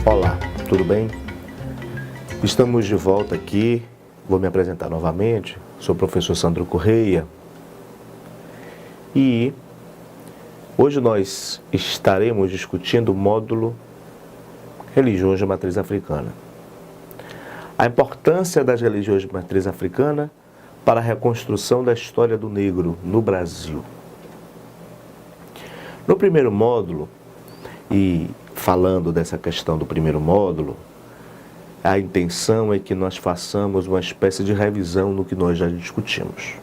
Olá, tudo bem? Estamos de volta aqui, vou me apresentar novamente, sou o professor Sandro Correia e hoje nós estaremos discutindo o módulo Religiões de Matriz Africana. A importância das religiões de matriz africana para a reconstrução da história do negro no Brasil. No primeiro módulo, e falando dessa questão do primeiro módulo, a intenção é que nós façamos uma espécie de revisão no que nós já discutimos.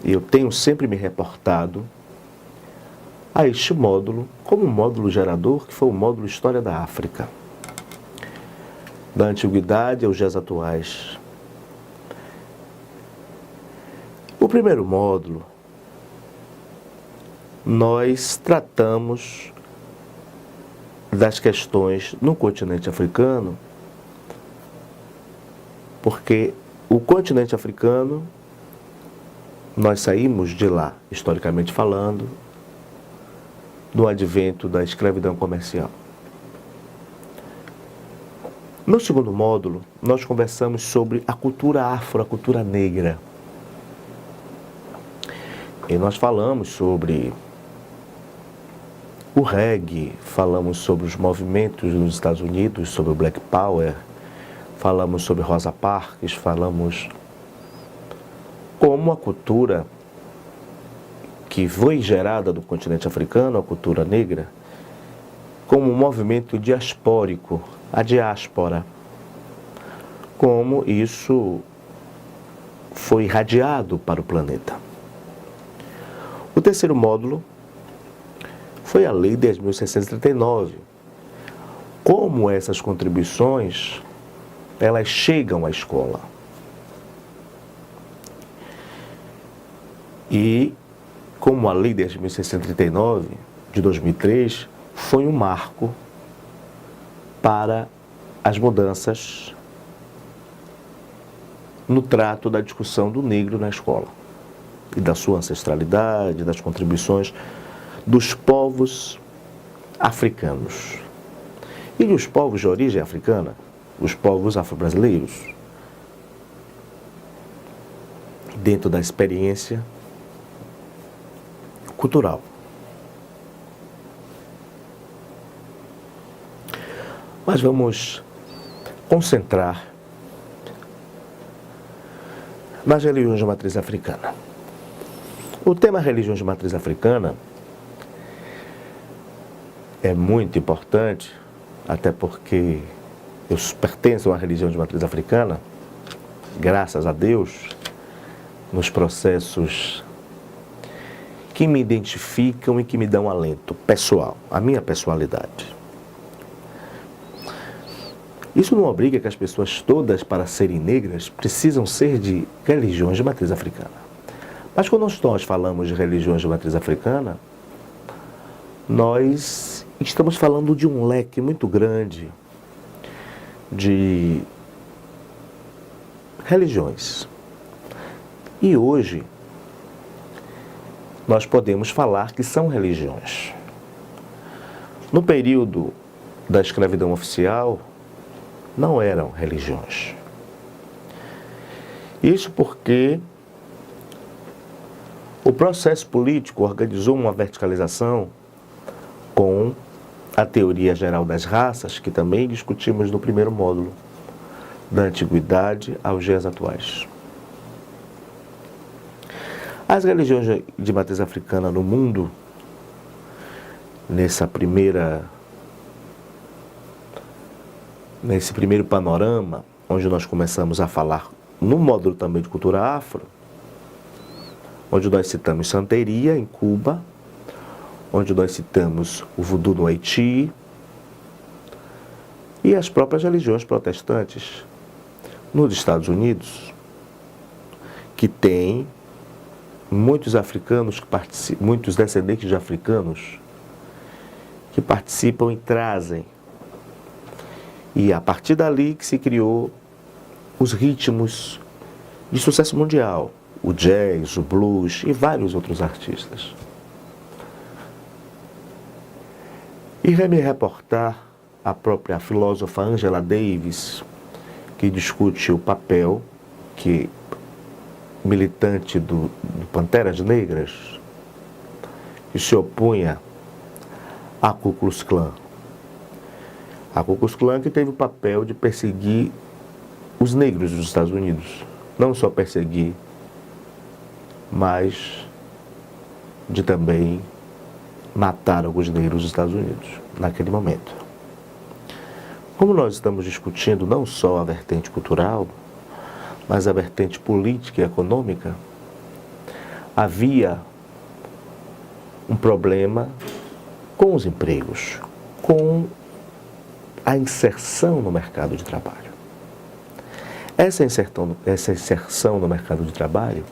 Eu tenho sempre me reportado a este módulo como um módulo gerador, que foi o módulo História da África, da Antiguidade aos dias atuais. O primeiro módulo, nós tratamos das questões no continente africano, porque o continente africano, nós saímos de lá, historicamente falando, no advento da escravidão comercial. No segundo módulo, nós conversamos sobre a cultura afro, a cultura negra. E nós falamos sobre o reggae, falamos sobre os movimentos nos Estados Unidos, sobre o Black Power, falamos sobre Rosa Parks, falamos como a cultura que foi gerada do continente africano, a cultura negra, como um movimento diaspórico, a diáspora, como isso foi irradiado para o planeta. O terceiro módulo foi a Lei 10.639. Como essas contribuições, elas chegam à escola. E como a Lei 10.639, de 2003, foi um marco para as mudanças no trato da discussão do negro na escola e da sua ancestralidade, das contribuições dos povos africanos e dos povos de origem africana, os povos afro-brasileiros, dentro da experiência cultural. Mas vamos concentrar nas religiões de matriz africana. O tema religiões de matriz africana é muito importante, até porque eu pertenço a uma religião de matriz africana, graças a Deus, nos processos que me identificam e que me dão alento pessoal, a minha pessoalidade. Isso não obriga que as pessoas todas, para serem negras, precisam ser de religiões de matriz africana. Mas quando nós falamos de religiões de matriz africana, nós estamos falando de um leque muito grande de religiões. E hoje, nós podemos falar que são religiões. No período da escravidão oficial, não eram religiões. Isso porque o processo político organizou uma verticalização com a teoria geral das raças, que também discutimos no primeiro módulo, da antiguidade aos dias atuais. As religiões de matriz africana no mundo, nesse primeiro panorama, onde nós começamos a falar no módulo também de cultura afro, onde nós citamos Santeria, em Cuba, onde nós citamos o voodoo no Haiti, e as próprias religiões protestantes, nos Estados Unidos, que tem muitos africanos, muitos descendentes de africanos que participam e trazem. E a partir dali que se criou os ritmos de sucesso mundial, o jazz, o blues e vários outros artistas. E me reportar a própria filósofa Angela Davis, que discute o papel que militante do Panteras Negras, que se opunha à Ku Klux Klan. A Ku Klux Klan que teve o papel de perseguir os negros dos Estados Unidos. Não só perseguir, mas de também matar alguns negros dos Estados Unidos, naquele momento. Como nós estamos discutindo não só a vertente cultural, mas a vertente política e econômica, havia um problema com os empregos, com a inserção no mercado de trabalho. Essa inserção no mercado de trabalho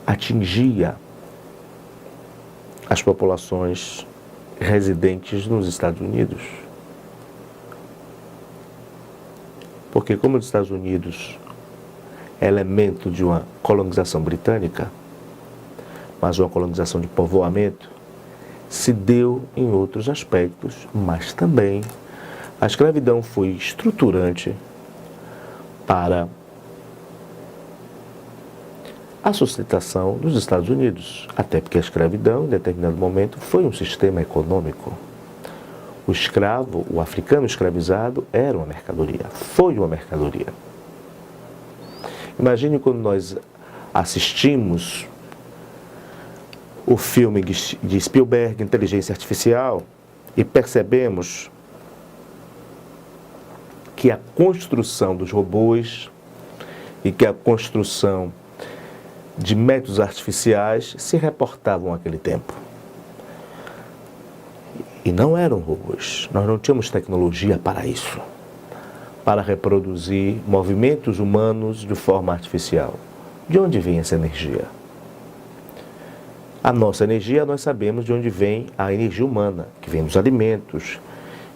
atingia as populações residentes nos Estados Unidos. Porque como os Estados Unidos é elemento de uma colonização britânica, mas uma colonização de povoamento, se deu em outros aspectos, mas também a escravidão foi estruturante para a sustentação dos Estados Unidos, até porque a escravidão, em determinado momento, foi um sistema econômico. O escravo, o africano escravizado, era uma mercadoria, foi uma mercadoria. Imagine quando nós assistimos o filme de Spielberg, Inteligência Artificial, e percebemos que a construção dos robôs e que a construção de métodos artificiais se reportavam àquele tempo. E não eram robôs, nós não tínhamos tecnologia para isso, para reproduzir movimentos humanos de forma artificial. De onde vem essa energia? A nossa energia, nós sabemos de onde vem a energia humana, que vem dos alimentos,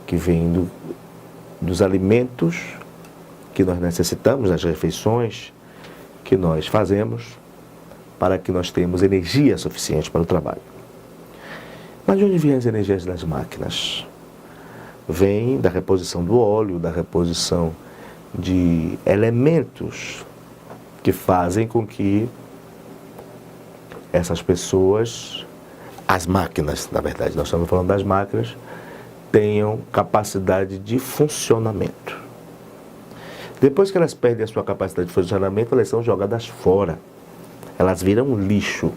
que vem dos alimentos que nós necessitamos, das refeições que nós fazemos, para que nós tenhamos energia suficiente para o trabalho. Mas de onde vêm as energias das máquinas? Vem da reposição do óleo, da reposição de elementos que fazem com que essas pessoas, as máquinas, na verdade, nós estamos falando das máquinas, tenham capacidade de funcionamento. Depois que elas perdem a sua capacidade de funcionamento, elas são jogadas fora. Elas viram lixo.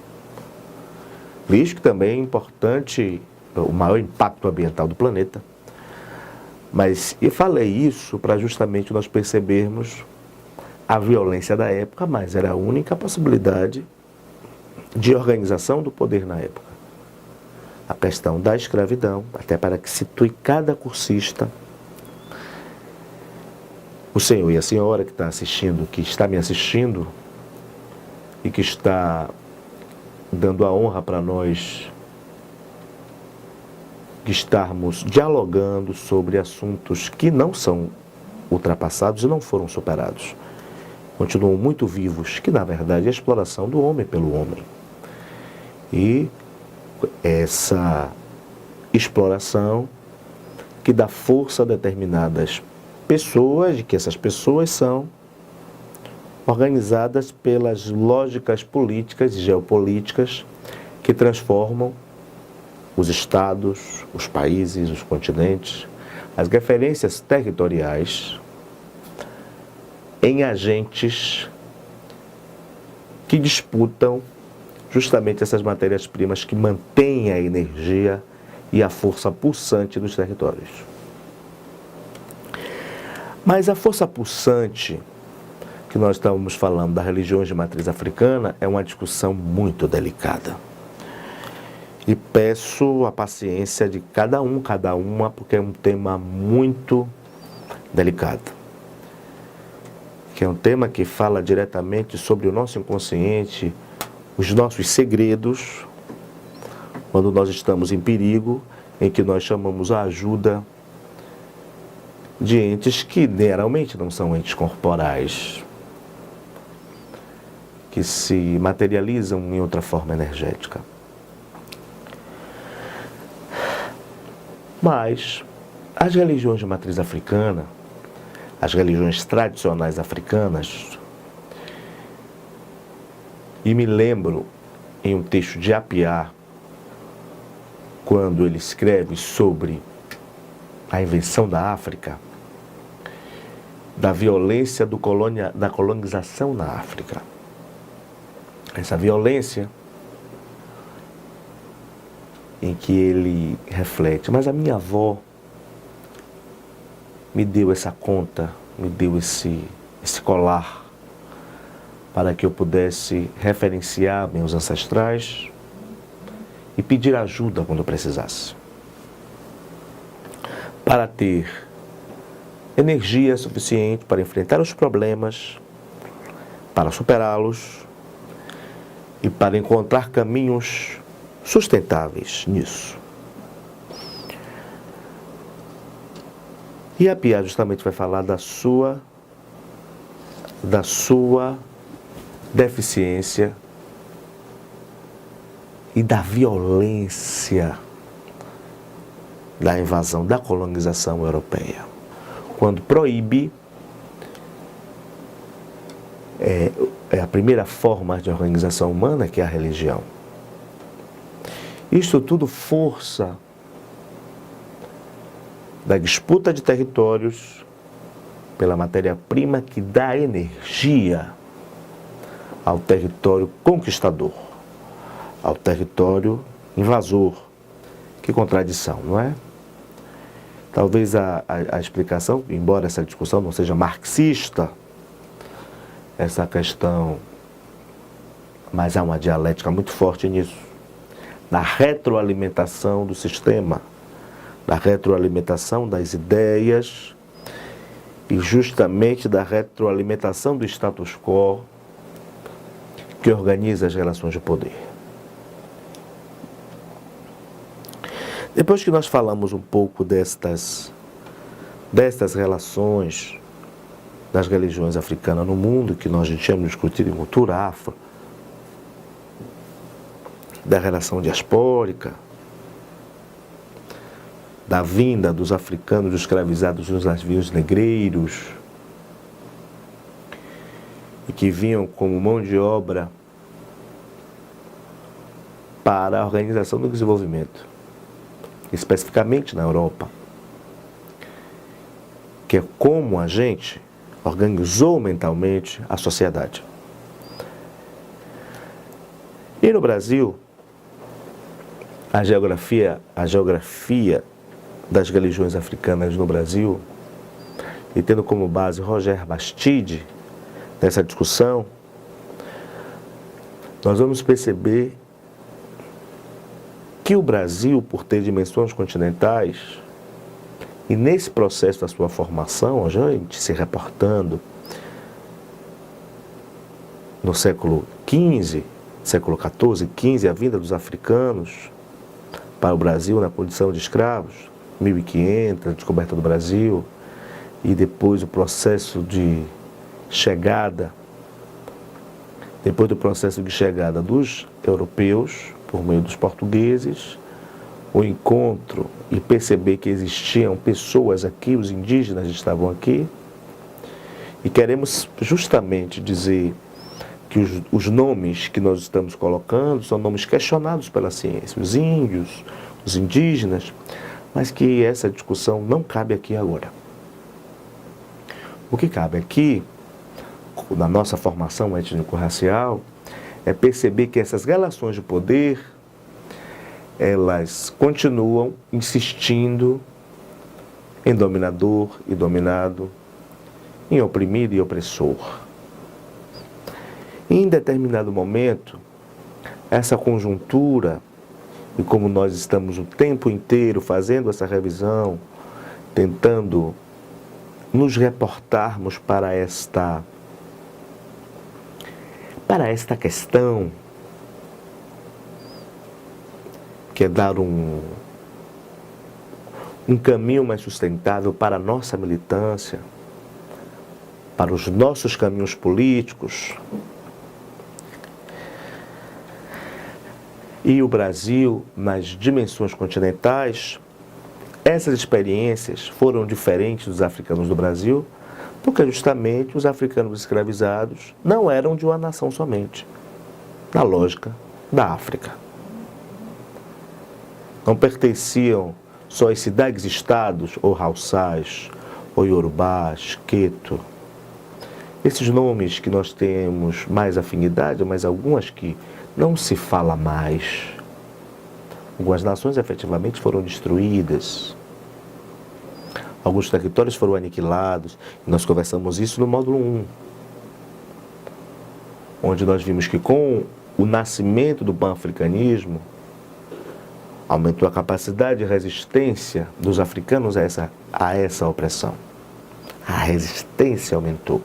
Lixo que também é importante, o maior impacto ambiental do planeta. Mas eu falei isso para justamente nós percebermos a violência da época, mas era a única possibilidade de organização do poder na época. A questão da escravidão, até para que situe cada cursista, o senhor e a senhora que está assistindo, que está me assistindo e que está dando a honra para nós de estarmos dialogando sobre assuntos que não são ultrapassados e não foram superados. Continuam muito vivos, que na verdade é a exploração do homem pelo homem. E essa exploração que dá força a determinadas pessoas, de que essas pessoas são organizadas pelas lógicas políticas e geopolíticas que transformam os estados, os países, os continentes, as referências territoriais em agentes que disputam justamente essas matérias-primas que mantêm a energia e a força pulsante dos territórios. Mas a força pulsante que nós estávamos falando das religiões de matriz africana é uma discussão muito delicada. E peço a paciência de cada uma, porque é um tema muito delicado. que é um tema que fala diretamente sobre o nosso inconsciente, os nossos segredos, quando nós estamos em perigo, em que nós chamamos a ajuda de entes que geralmente não são entes corporais, que se materializam em outra forma energética. Mas as religiões de matriz africana, as religiões tradicionais africanas, e me lembro em um texto de Apiá, quando ele escreve sobre a invenção da África, da violência da colonização na África. Essa violência em que ele reflete, mas a minha avó me deu essa conta, me deu esse colar para que eu pudesse referenciar meus ancestrais e pedir ajuda quando eu precisasse, para ter energia suficiente para enfrentar os problemas, para superá-los e para encontrar caminhos sustentáveis nisso. E a Pia justamente vai falar da sua deficiência e da violência da invasão, da colonização europeia, quando proíbe a primeira forma de organização humana, que é a religião. Isto tudo força da disputa de territórios pela matéria-prima que dá energia ao território conquistador, ao território invasor. Que contradição, não é? Talvez a explicação, embora essa discussão não seja marxista, essa questão, mas há uma dialética muito forte nisso, na retroalimentação do sistema, da retroalimentação das ideias e justamente da retroalimentação do status quo que organiza as relações de poder. Depois que nós falamos um pouco destas relações das religiões africanas no mundo, que nós já tínhamos discutido em cultura afro, da relação diaspórica, da vinda dos africanos escravizados nos navios negreiros, e que vinham como mão de obra para a organização do desenvolvimento, especificamente na Europa, que é como a gente organizou mentalmente a sociedade. E no Brasil, a geografia das religiões africanas no Brasil, e tendo como base Roger Bastide, nessa discussão, nós vamos perceber que o Brasil, por ter dimensões continentais, e nesse processo da sua formação, a gente se reportando no século XV, século XIV, XV, a vinda dos africanos para o Brasil na condição de escravos, 1500, a descoberta do Brasil, e depois o processo de chegada, depois do processo de chegada dos europeus, por meio dos portugueses, o encontro e perceber que existiam pessoas aqui, os indígenas estavam aqui, e queremos justamente dizer que os nomes que nós estamos colocando são nomes questionados pela ciência, os índios, os indígenas, mas que essa discussão não cabe aqui agora. O que cabe aqui, na nossa formação étnico-racial, é perceber que essas relações de poder, elas continuam insistindo em dominador e dominado, em oprimido e opressor. Em determinado momento, essa conjuntura, e como nós estamos o tempo inteiro fazendo essa revisão, tentando nos reportarmos para esta para esta questão, que é dar um caminho mais sustentável para a nossa militância, para os nossos caminhos políticos. E o Brasil, nas dimensões continentais, essas experiências foram diferentes dos africanos do Brasil, porque justamente os africanos escravizados não eram de uma nação somente, na lógica da África. Não pertenciam só às cidades-estados, ou Haussás, ou Yorubás, Queto. Esses nomes que nós temos mais afinidade, mas algumas que não se fala mais. Algumas nações efetivamente foram destruídas. Alguns territórios foram aniquilados. E nós conversamos isso no módulo 1. Onde nós vimos que com o nascimento do pan-africanismo, aumentou a capacidade de resistência dos africanos a essa opressão. A resistência aumentou.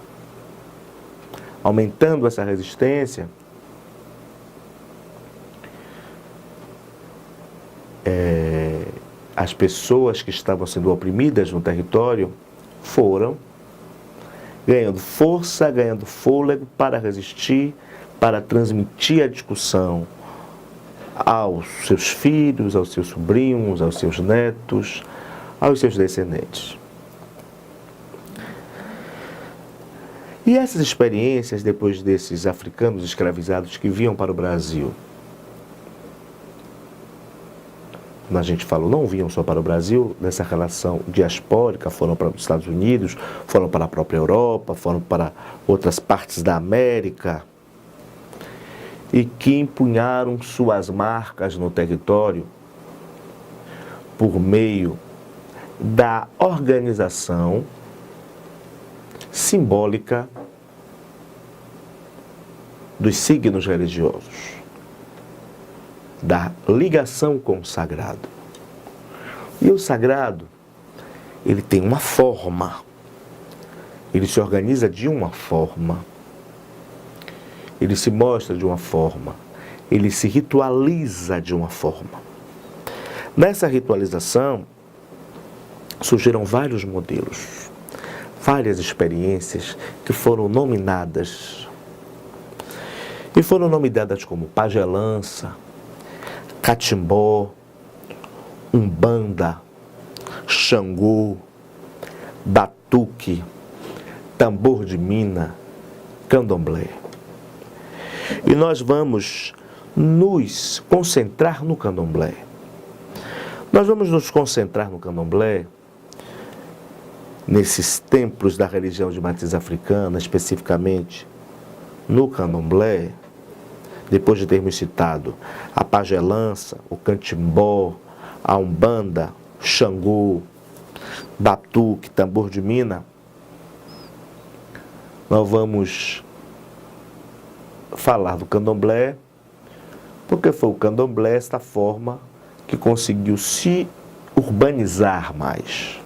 Aumentando essa resistência, as pessoas que estavam sendo oprimidas no território foram ganhando força, ganhando fôlego para resistir, para transmitir a discussão aos seus filhos, aos seus sobrinhos, aos seus netos, aos seus descendentes. E essas experiências, depois desses africanos escravizados que vinham para o Brasil, como a gente falou, não vinham só para o Brasil, nessa relação diaspórica, foram para os Estados Unidos, foram para a própria Europa, foram para outras partes da América, e que empunharam suas marcas no território por meio da organização simbólica dos signos religiosos, da ligação com o sagrado. E o sagrado, ele tem uma forma, ele se organiza de uma forma, ele se mostra de uma forma, ele se ritualiza de uma forma. Nessa ritualização, surgiram vários modelos, várias experiências que foram nominadas. E foram nominadas como pagelança, catimbó, umbanda, xangô, batuque, tambor de mina, candomblé. E nós vamos nos concentrar no candomblé. Nós vamos nos concentrar no candomblé, nesses templos da religião de matriz africana, especificamente no candomblé, depois de termos citado a pagelança, o cantimbó, a umbanda, o xangô, batuque, tambor de mina, nós vamos falar do candomblé, porque foi o candomblé esta forma que conseguiu se urbanizar mais,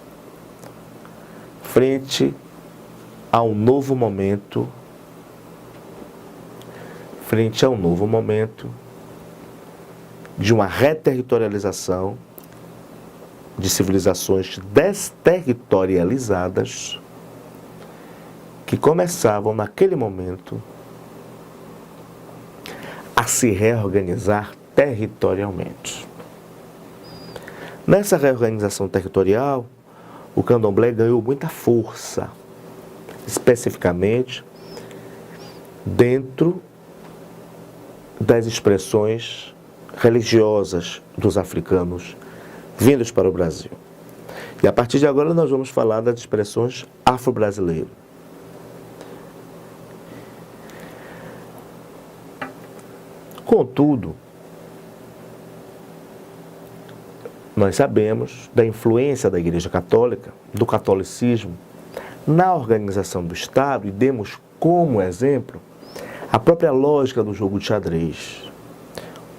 frente a um novo momento, de uma reterritorialização de civilizações desterritorializadas que começavam naquele momento a se reorganizar territorialmente. Nessa reorganização territorial, o candomblé ganhou muita força, especificamente dentro das expressões religiosas dos africanos vindos para o Brasil. E a partir de agora nós vamos falar das expressões afro-brasileiras. Contudo, nós sabemos da influência da Igreja Católica, do catolicismo, na organização do Estado, e demos como exemplo a própria lógica do jogo de xadrez,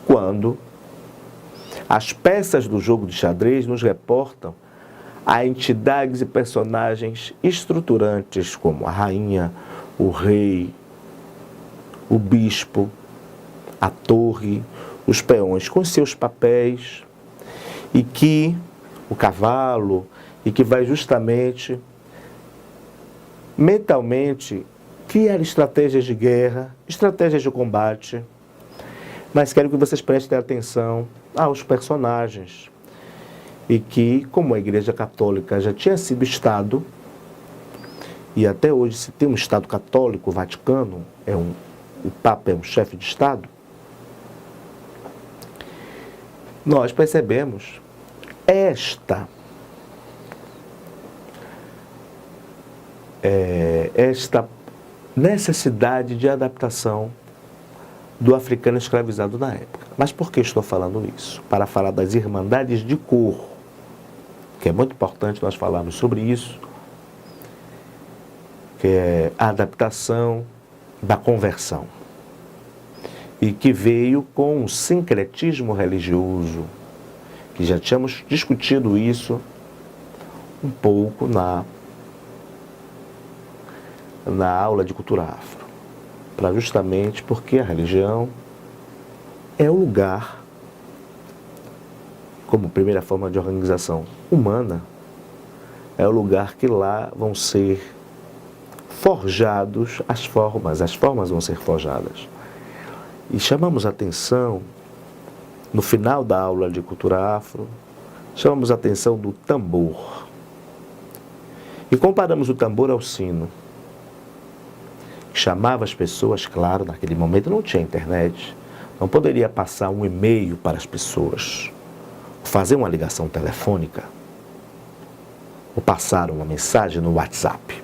quando as peças do jogo de xadrez nos reportam a entidades e personagens estruturantes como a rainha, o rei, o bispo, a torre, os peões com seus papéis, e que o cavalo, e que vai justamente, mentalmente, criar estratégias de guerra, estratégias de combate. Mas quero que vocês prestem atenção aos personagens. E que, como a Igreja Católica já tinha sido Estado, e até hoje se tem um Estado católico, o Vaticano, o Papa é um chefe de Estado, nós percebemos esta necessidade de adaptação do africano escravizado na época. Mas por que estou falando isso? Para falar das irmandades de cor, que é muito importante nós falarmos sobre isso, que é a adaptação da conversão, e que veio com um sincretismo religioso, que já tínhamos discutido isso um pouco na aula de cultura afro, para justamente porque a religião é o lugar, como primeira forma de organização humana, é o lugar que lá vão ser forjados as formas vão ser forjadas. E chamamos a atenção, no final da aula de cultura afro, chamamos a atenção do tambor. E comparamos o tambor ao sino, que chamava as pessoas, claro, naquele momento não tinha internet, não poderia passar um e-mail para as pessoas, fazer uma ligação telefônica, ou passar uma mensagem no WhatsApp.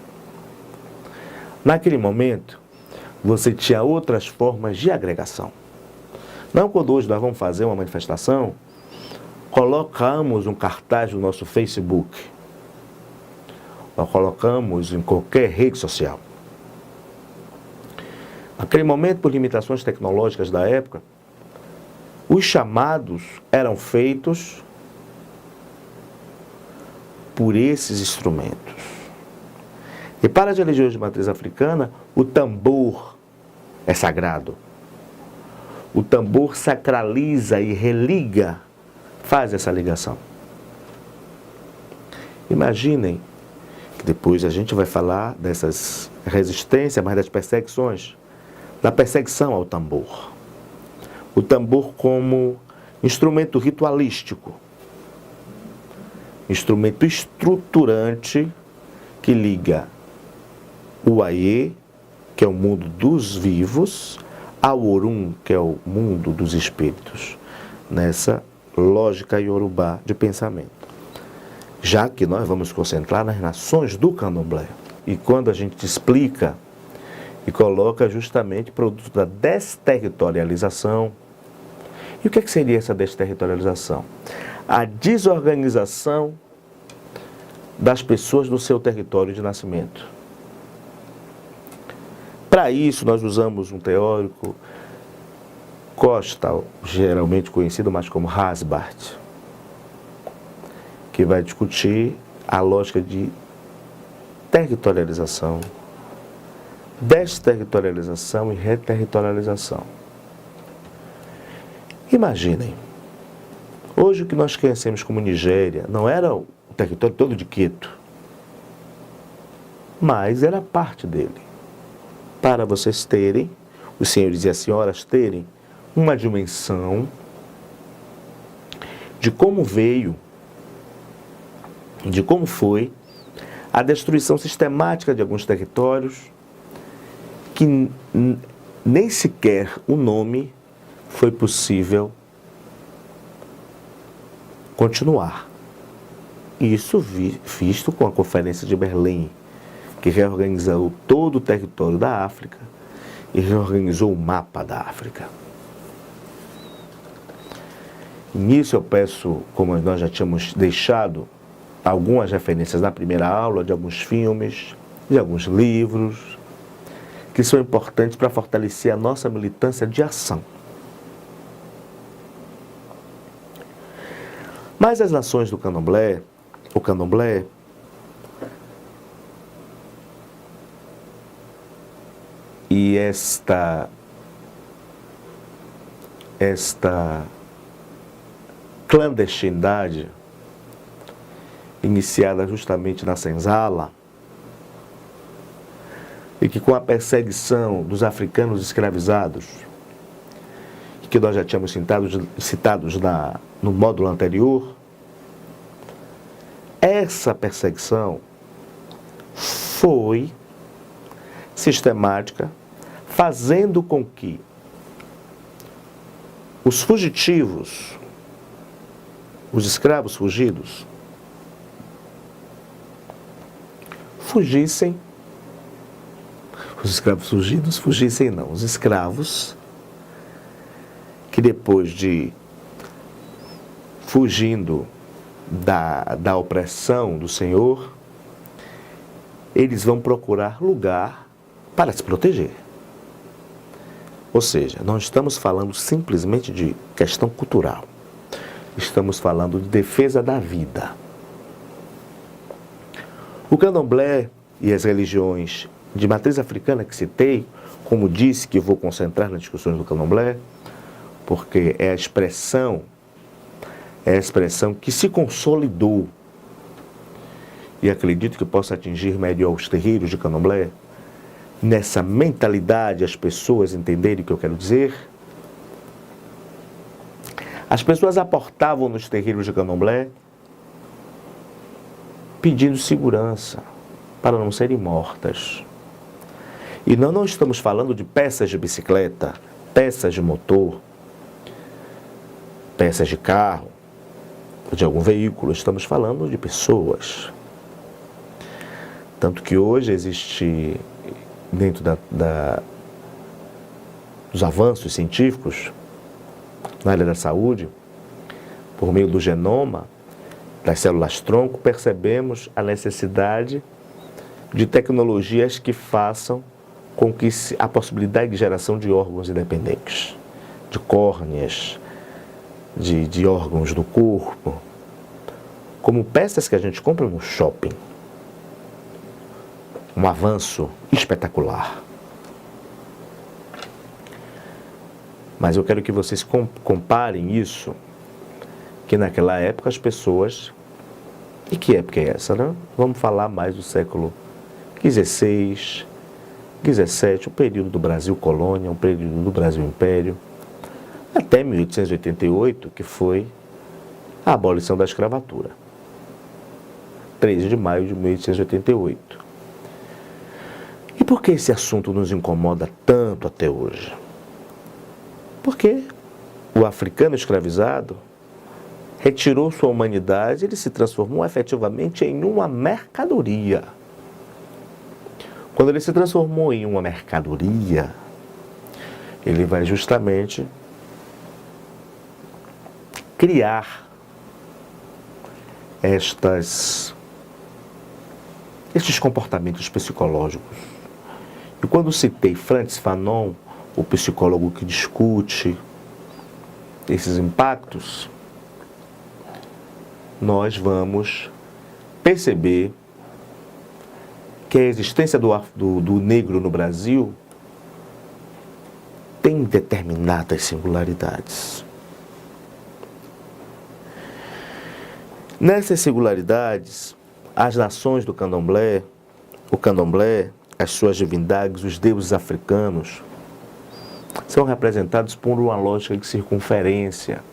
Naquele momento, você tinha outras formas de agregação. Não quando hoje nós vamos fazer uma manifestação, colocamos um cartaz no nosso Facebook, ou colocamos em qualquer rede social. Naquele momento, por limitações tecnológicas da época, os chamados eram feitos por esses instrumentos. E para as religiões de matriz africana, o tambor é sagrado. O tambor sacraliza e religa, faz essa ligação. Imaginem, que depois a gente vai falar dessas resistências, mas das perseguições, da perseguição ao tambor. O tambor como instrumento ritualístico, instrumento estruturante que liga o Aie, que é o mundo dos vivos, ao Orum, que é o mundo dos espíritos, nessa lógica iorubá de pensamento. Já que nós vamos concentrar nas nações do candomblé. E quando a gente explica e coloca justamente produto da desterritorialização. E o que seria essa desterritorialização? A desorganização das pessoas no seu território de nascimento. Para isso, nós usamos um teórico, Costa, geralmente conhecido mais como Hasbart, que vai discutir a lógica de territorialização, desterritorialização e reterritorialização. Imaginem, hoje o que nós conhecemos como Nigéria não era o território todo de Quito, mas era parte dele. Para vocês terem, os senhores e as senhoras terem uma dimensão de como veio, de como foi a destruição sistemática de alguns territórios que nem sequer o nome foi possível continuar. Isso visto com a Conferência de Berlim, que reorganizou todo o território da África e reorganizou o mapa da África. Nisso eu peço, como nós já tínhamos deixado, algumas referências na primeira aula de alguns filmes, de alguns livros, que são importantes para fortalecer a nossa militância de ação. Mas as nações do candomblé, o candomblé, e esta esta clandestinidade iniciada justamente na senzala, e que com a perseguição dos africanos escravizados, que nós já tínhamos citados no módulo anterior, essa perseguição foi sistemática, fazendo com que os fugitivos, os escravos fugidos, fugissem. Os escravos fugidos fugissem não, os escravos que depois de fugindo da opressão do Senhor, eles vão procurar lugar para se proteger. Ou seja, não estamos falando simplesmente de questão cultural, estamos falando de defesa da vida. O candomblé e as religiões de matriz africana que citei, como disse que eu vou concentrar nas discussões do candomblé, porque é a expressão que se consolidou e acredito que possa atingir melhor os terreiros de candomblé, nessa mentalidade as pessoas entenderem o que eu quero dizer. As pessoas aportavam nos terreiros de candomblé pedindo segurança para não serem mortas. E nós não estamos falando de peças de bicicleta, peças de motor, peças de carro, de algum veículo, estamos falando de pessoas. Tanto que hoje existe, dentro dos avanços científicos na área da saúde, por meio do genoma, das células-tronco, percebemos a necessidade de tecnologias que façam com que a possibilidade de geração de órgãos independentes, de córneas, de órgãos do corpo, como peças que a gente compra no shopping. Um avanço espetacular. Mas eu quero que vocês comparem isso, que naquela época as pessoas... E que época é essa, né? Vamos falar mais do século XVI, XVII, o período do Brasil colônia, o período do Brasil império, até 1888, que foi a abolição da escravatura. 13 de maio de 1888. E por que esse assunto nos incomoda tanto até hoje? Porque o africano escravizado retirou sua humanidade, ele se transformou efetivamente em uma mercadoria. Quando ele se transformou em uma mercadoria, ele vai justamente criar estes comportamentos psicológicos. E quando citei Frantz Fanon, o psicólogo que discute esses impactos, nós vamos perceber que a existência do negro no Brasil tem determinadas singularidades. Nessas singularidades, as nações do candomblé, o candomblé, as suas divindades, os deuses africanos, são representados por uma lógica de circunferência,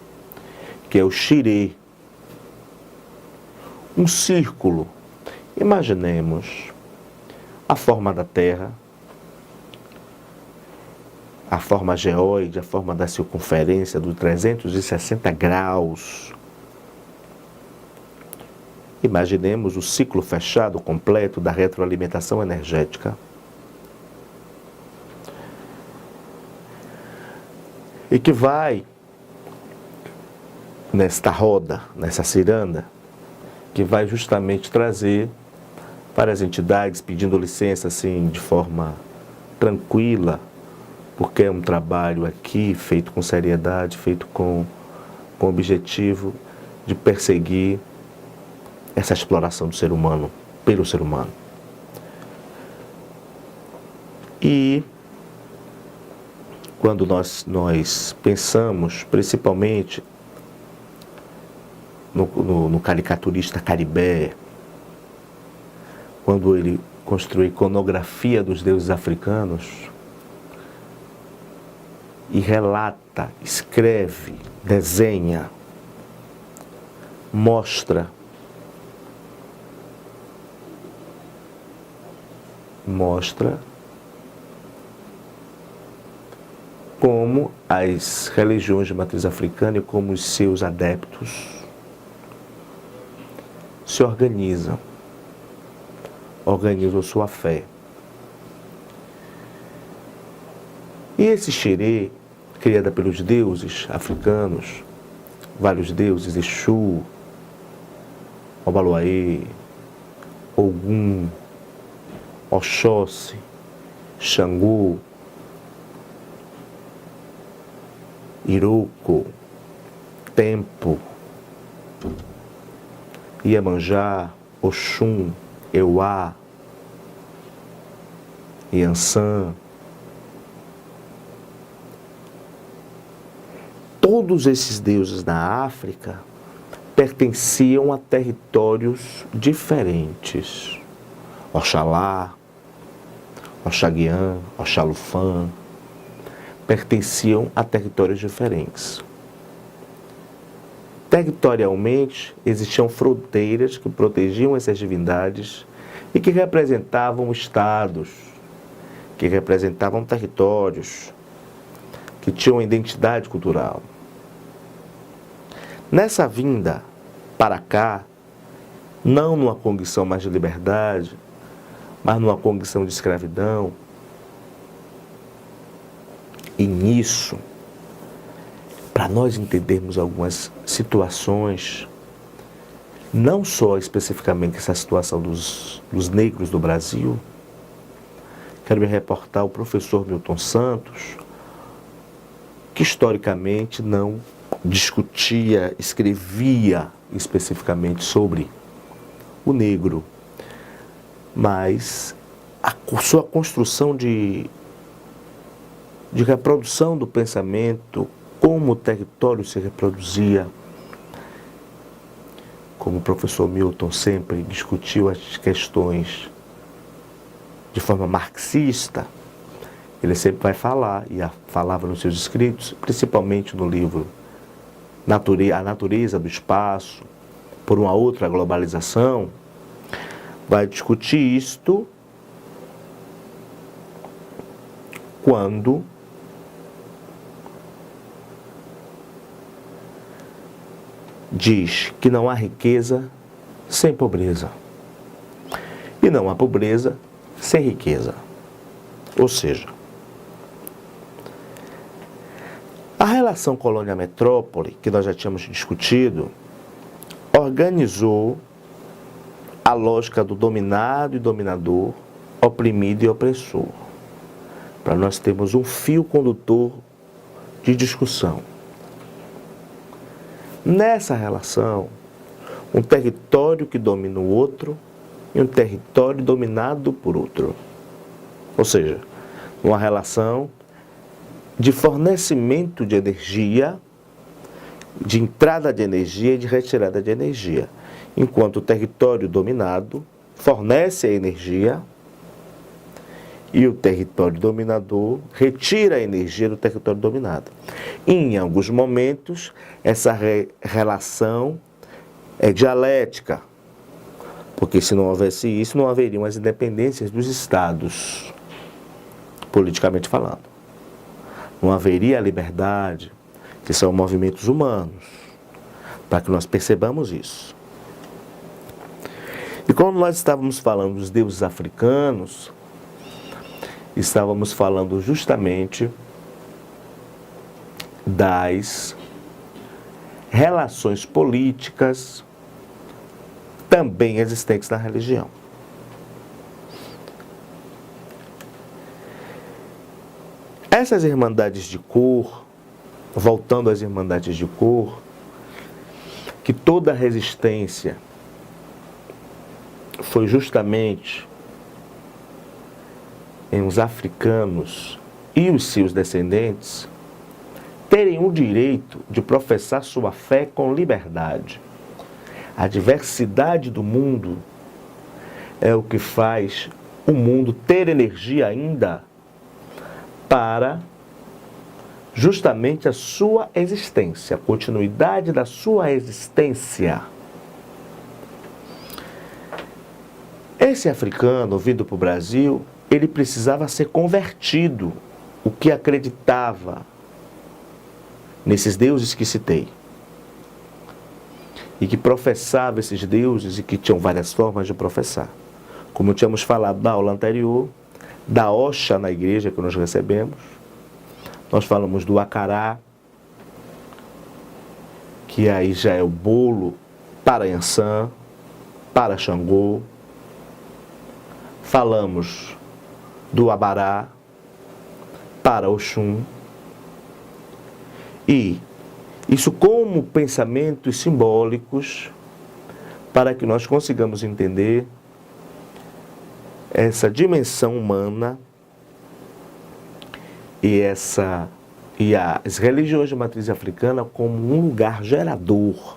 que é o xirê. Um círculo. Imaginemos a forma da Terra, a forma geóide, a forma da circunferência dos 360 graus. Imaginemos o ciclo fechado completo da retroalimentação energética. E que vai, nesta roda, nessa ciranda, que vai justamente trazer para as entidades, pedindo licença assim, de forma tranquila, porque é um trabalho aqui feito com seriedade, feito com o objetivo de perseguir essa exploração do ser humano, pelo ser humano. quando nós pensamos principalmente no caricaturista Caribé, quando ele construiu a iconografia dos deuses africanos e relata, escreve, desenha, mostra como as religiões de matriz africana e como os seus adeptos se organizam sua fé. E esse xerê, criada pelos deuses africanos, vários deuses, Exu, Obaloaê, Ogum, Oxóssi, Xangô, Iroko, Tempo, Iemanjá, Oxum, Euá, Iansã. Todos esses deuses na África pertenciam a territórios diferentes. Oxalá, Oxaguian, Oxalufã, pertenciam a territórios diferentes. Territorialmente, existiam fronteiras que protegiam essas divindades e que representavam estados, que representavam territórios, que tinham identidade cultural. Nessa vinda para cá, não numa condição mais de liberdade, mas numa condição de escravidão, e nisso, para nós entendermos algumas situações, não só especificamente essa situação dos negros do Brasil, quero me reportar ao professor Milton Santos, que historicamente não discutia, escrevia especificamente sobre o negro, mas a sua construção de reprodução do pensamento, como o território se reproduzia, como o professor Milton sempre discutiu as questões de forma marxista, ele sempre vai falar, e falava nos seus escritos, principalmente no livro A Natureza do Espaço, por uma outra globalização, vai discutir isto quando diz que não há riqueza sem pobreza e não há pobreza sem riqueza. Ou seja, a relação colônia-metrópole, que nós já tínhamos discutido, organizou a lógica do dominado e dominador, oprimido e opressor. Para nós termos um fio condutor de discussão. Nessa relação, um território que domina o outro e um território dominado por outro. Ou seja, uma relação de fornecimento de energia, de entrada de energia e de retirada de energia. Enquanto o território dominado fornece a energia e o território dominador retira a energia do território dominado. E, em alguns momentos, essa relação é dialética, porque se não houvesse isso, não haveriam as independências dos estados, politicamente falando. Não haveria a liberdade, que são movimentos humanos, para que nós percebamos isso. E quando nós estávamos falando dos deuses africanos, estávamos falando justamente das relações políticas também existentes na religião. Essas irmandades de cor, voltando às irmandades de cor, que toda a resistência foi justamente em os africanos e os seus descendentes terem o direito de professar sua fé com liberdade. A diversidade do mundo é o que faz o mundo ter energia ainda para justamente a sua existência, a continuidade da sua existência. Esse africano vindo para o Brasil, ele precisava ser convertido, o que acreditava nesses deuses que citei, e que professava esses deuses e que tinham várias formas de professar. Como tínhamos falado na aula anterior, da Oxa na igreja que nós recebemos, nós falamos do acará, que aí já é o bolo para Yansan, para Xangô. Falamos do abará para Oxum. E isso como pensamentos simbólicos para que nós consigamos entender essa dimensão humana e as religiões de matriz africana como um lugar gerador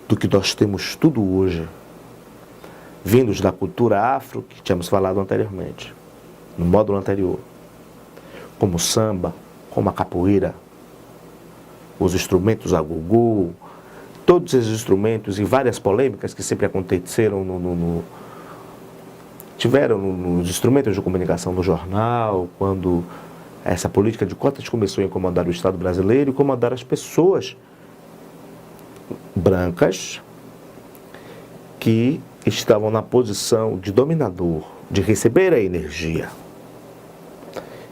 do que nós temos tudo hoje, vindos da cultura afro, que tínhamos falado anteriormente, no módulo anterior, como o samba, como a capoeira, os instrumentos agogô, todos esses instrumentos e várias polêmicas que sempre aconteceram tiveram nos instrumentos de comunicação no jornal, quando essa política de cotas começou a incomodar o Estado brasileiro e incomodar as pessoas brancas que estavam na posição de dominador, de receber a energia.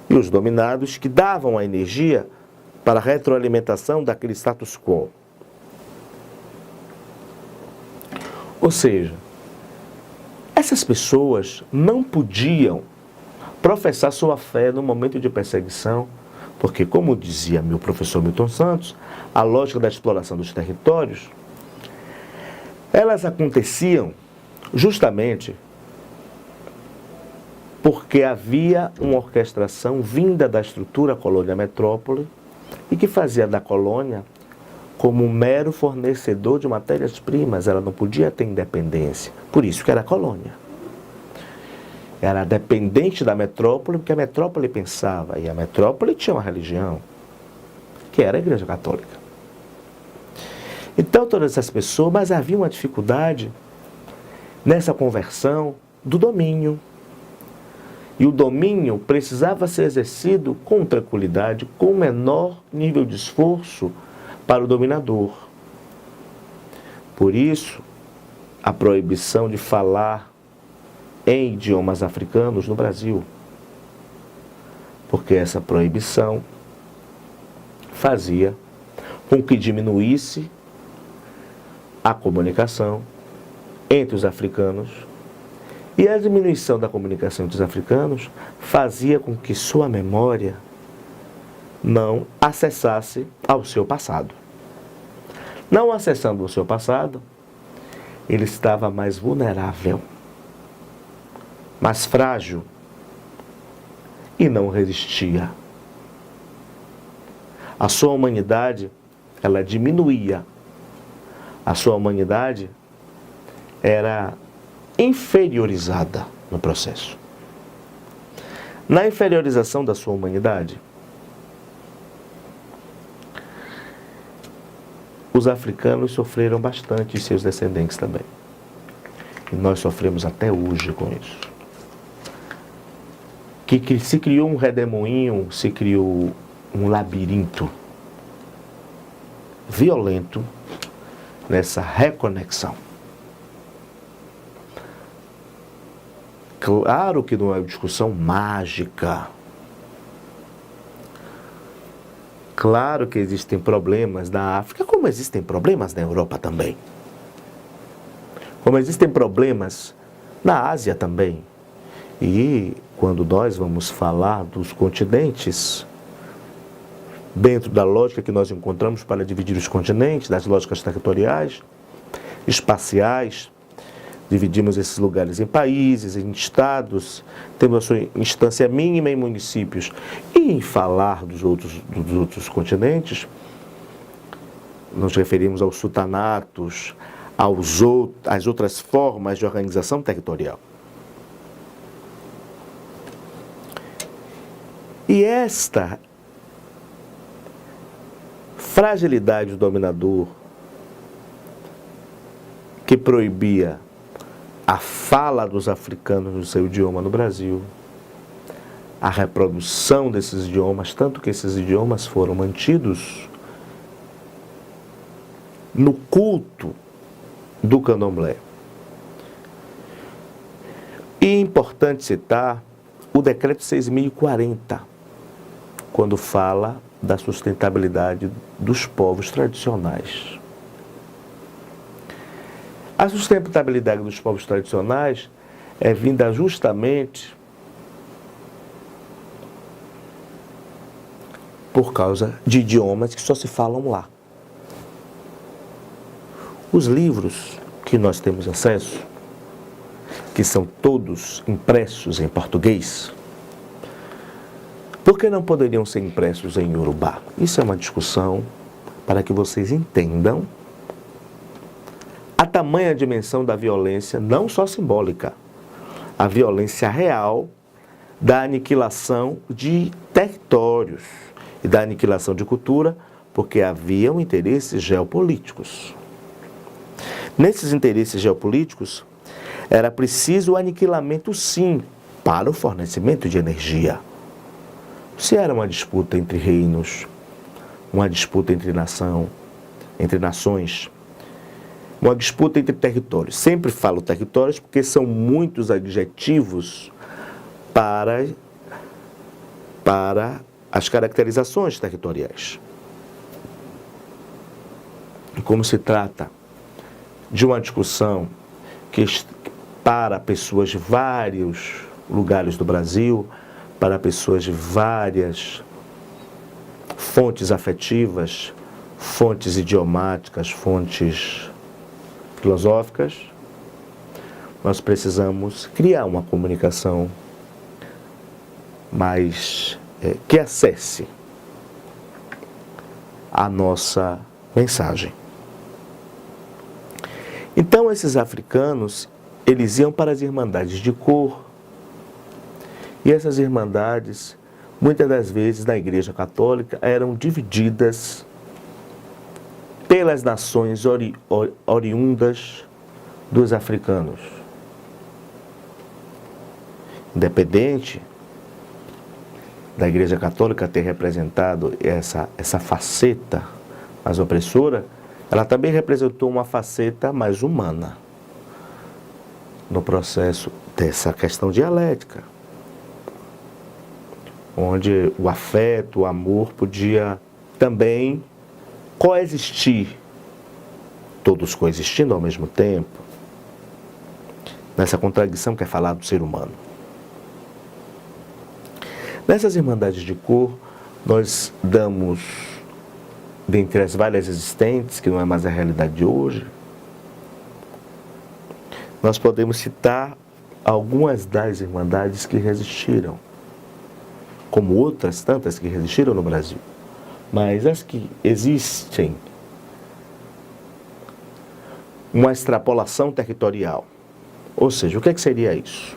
E os dominados que davam a energia para a retroalimentação daquele status quo. Ou seja, essas pessoas não podiam professar sua fé no momento de perseguição, porque, como dizia meu professor Milton Santos, a lógica da exploração dos territórios, elas aconteciam justamente porque havia uma orquestração vinda da estrutura colônia-metrópole e que fazia da colônia como um mero fornecedor de matérias-primas. Ela não podia ter independência, por isso que era colônia. Era dependente da metrópole, porque a metrópole pensava, e a metrópole tinha uma religião, que era a Igreja Católica. Então todas essas pessoas, mas havia uma dificuldade nessa conversão do domínio. E o domínio precisava ser exercido com tranquilidade, com menor nível de esforço para o dominador. Por isso, a proibição de falar em idiomas africanos no Brasil. Porque essa proibição fazia com que diminuísse a comunicação entre os africanos. E a diminuição da comunicação entre os africanos fazia com que sua memória não acessasse ao seu passado. Não acessando o seu passado, ele estava mais vulnerável, mais frágil e não resistia. A sua humanidade, ela diminuía. A sua humanidade era inferiorizada no processo. Na inferiorização da sua humanidade, os africanos sofreram bastante e seus descendentes também. E nós sofremos até hoje com isso. Que se criou um redemoinho, se criou um labirinto violento nessa reconexão. Claro que não é uma discussão mágica. Claro que existem problemas na África, como existem problemas na Europa também. Como existem problemas na Ásia também. E quando nós vamos falar dos continentes, dentro da lógica que nós encontramos para dividir os continentes, das lógicas territoriais, espaciais, dividimos esses lugares em países, em estados, temos a sua instância mínima em municípios. E em falar dos outros continentes, nos referimos aos sultanatos, às outras formas de organização territorial. E esta fragilidade do dominador, que proibia a fala dos africanos no seu idioma no Brasil, a reprodução desses idiomas, tanto que esses idiomas foram mantidos no culto do candomblé. E é importante citar o decreto 6.040, quando fala da sustentabilidade dos povos tradicionais. A sustentabilidade dos povos tradicionais é vinda justamente por causa de idiomas que só se falam lá. Os livros que nós temos acesso, que são todos impressos em português, por que não poderiam ser impressos em Yorubá? Isso é uma discussão para que vocês entendam a tamanha dimensão da violência, não só simbólica, a violência real da aniquilação de territórios e da aniquilação de cultura, porque haviam interesses geopolíticos. Nesses interesses geopolíticos, era preciso o aniquilamento, sim, para o fornecimento de energia. Se era uma disputa entre reinos, uma disputa entre nações, uma disputa entre territórios. Sempre falo territórios porque são muitos adjetivos para as caracterizações territoriais. E como se trata de uma discussão que para pessoas de vários lugares do Brasil, para pessoas de várias fontes afetivas, fontes idiomáticas, fontes filosóficas, nós precisamos criar uma comunicação mais que acesse a nossa mensagem. Então, esses africanos, eles iam para as irmandades de cor, e essas irmandades, muitas das vezes, na Igreja Católica, eram divididas pelas nações oriundas dos africanos. Independente da Igreja Católica ter representado essa faceta mais opressora, ela também representou uma faceta mais humana no processo dessa questão dialética, onde o afeto, o amor podia também coexistir, todos coexistindo ao mesmo tempo, nessa contradição que é falar do ser humano. Nessas irmandades de cor, nós damos, dentre as várias existentes, que não é mais a realidade de hoje, nós podemos citar algumas das irmandades que resistiram, como outras tantas que resistiram no Brasil. Mas as que existem uma extrapolação territorial. Ou seja, o que seria isso?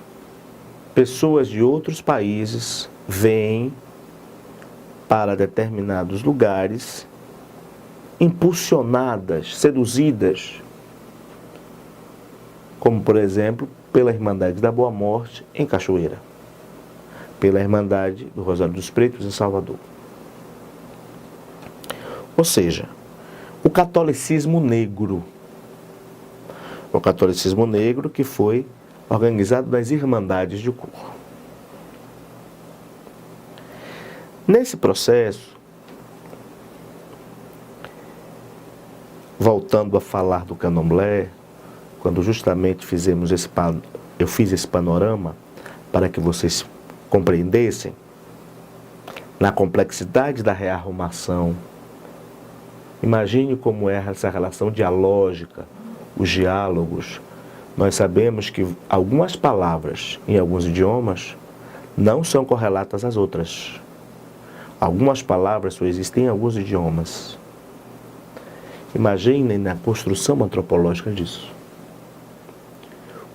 Pessoas de outros países vêm para determinados lugares impulsionadas, seduzidas, como por exemplo, pela Irmandade da Boa Morte em Cachoeira, pela Irmandade do Rosário dos Pretos em Salvador. Ou seja, o catolicismo negro que foi organizado nas Irmandades de cor. Nesse processo, voltando a falar do candomblé, quando justamente eu fiz esse panorama para que vocês compreendessem na complexidade da rearrumação. Imagine como é essa relação dialógica, os diálogos Nós sabemos que algumas palavras em alguns idiomas não são correlatas às outras. Algumas palavras só existem em alguns idiomas. Imaginem na construção antropológica disso.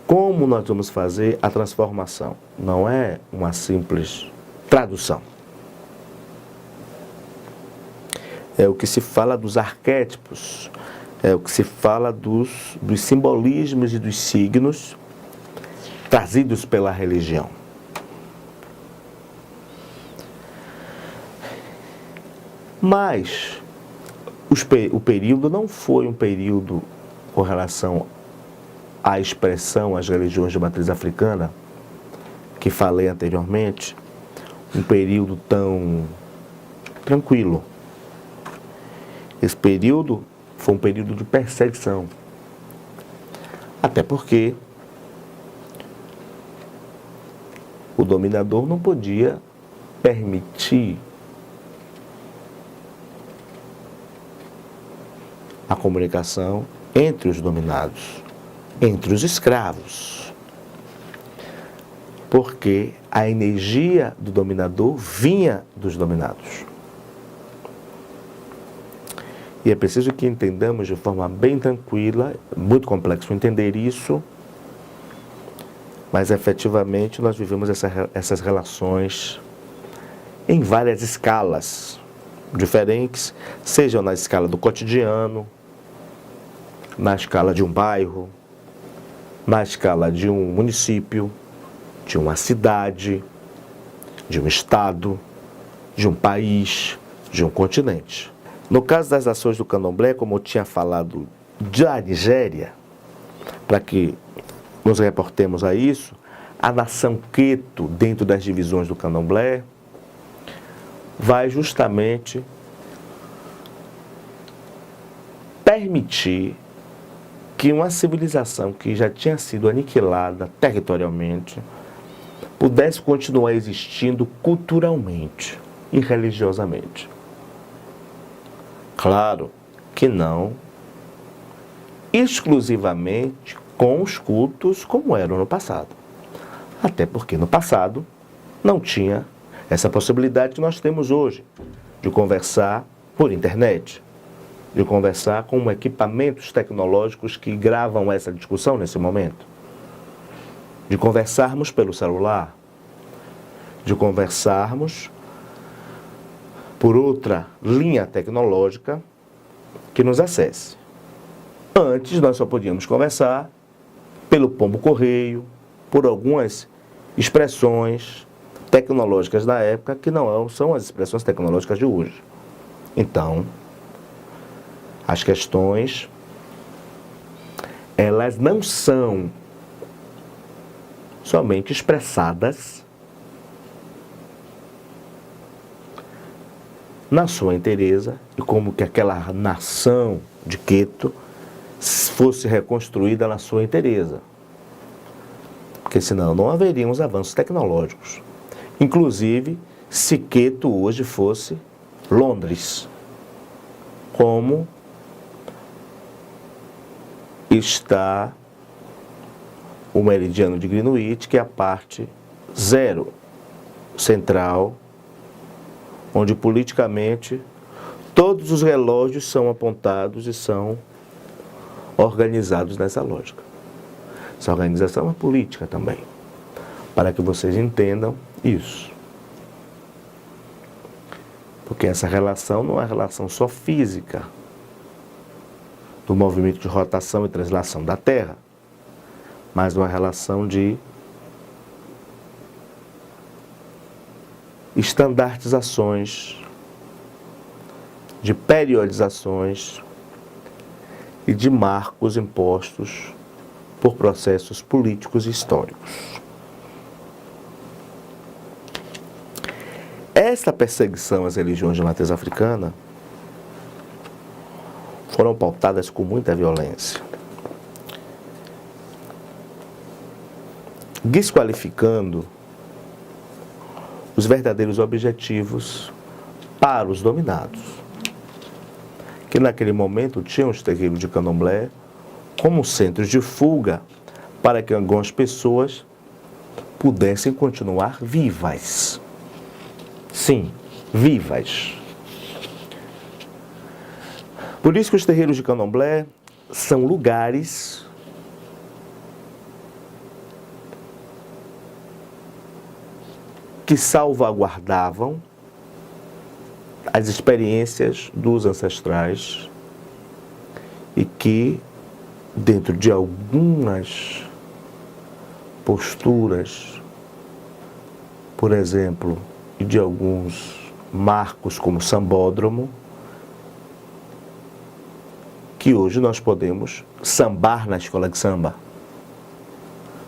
Como nós vamos fazer a transformação? Não é uma simples tradução. É o que se fala dos arquétipos, é o que se fala dos simbolismos e dos signos trazidos pela religião. Mas o período não foi um período com relação à expressão às religiões de matriz africana, que falei anteriormente, um período tão tranquilo. Esse período foi um período de perseguição. Até porque o dominador não podia permitir a comunicação entre os dominados, entre os escravos. Porque a energia do dominador vinha dos dominados. E é preciso que entendamos de forma bem tranquila, muito complexo entender isso, mas efetivamente nós vivemos essas relações em várias escalas diferentes, sejam na escala do cotidiano, na escala de um bairro, na escala de um município, de uma cidade, de um estado, de um país, de um continente. No caso das ações do candomblé, como eu tinha falado da Nigéria, para que nos reportemos a isso, a nação Queto, dentro das divisões do candomblé, vai justamente permitir que uma civilização que já tinha sido aniquilada territorialmente pudesse continuar existindo culturalmente e religiosamente. Claro que não exclusivamente com os cultos como eram no passado. Até porque no passado não tinha essa possibilidade que nós temos hoje de conversar por internet, de conversar com equipamentos tecnológicos que gravam essa discussão nesse momento, de conversarmos pelo celular, de conversarmos por outra linha tecnológica que nos acesse. Antes nós só podíamos conversar pelo pombo-correio, por algumas expressões tecnológicas da época que não são as expressões tecnológicas de hoje. Então, as questões, elas não são somente expressadas na sua inteireza, e como que aquela nação de Queto fosse reconstruída na sua inteireza. Porque senão não haveriam os avanços tecnológicos. Inclusive, se Queto hoje fosse Londres, como está o meridiano de Greenwich, que é a parte zero central, onde politicamente todos os relógios são apontados e são organizados nessa lógica. Essa organização é política também, para que vocês entendam isso. Porque essa relação não é relação só física, do movimento de rotação e translação da Terra, mas uma relação de estandartizações, de periodizações e de marcos impostos por processos políticos e históricos. Esta perseguição às religiões de matriz africana foram pautadas com muita violência, desqualificando os verdadeiros objetivos para os dominados, que naquele momento tinham os terreiros de candomblé como centros de fuga para que algumas pessoas pudessem continuar vivas. Sim, vivas. Por isso que os terreiros de candomblé são lugares que salvaguardavam as experiências dos ancestrais e que, dentro de algumas posturas, por exemplo, e de alguns marcos como sambódromo, que hoje nós podemos sambar na escola de samba.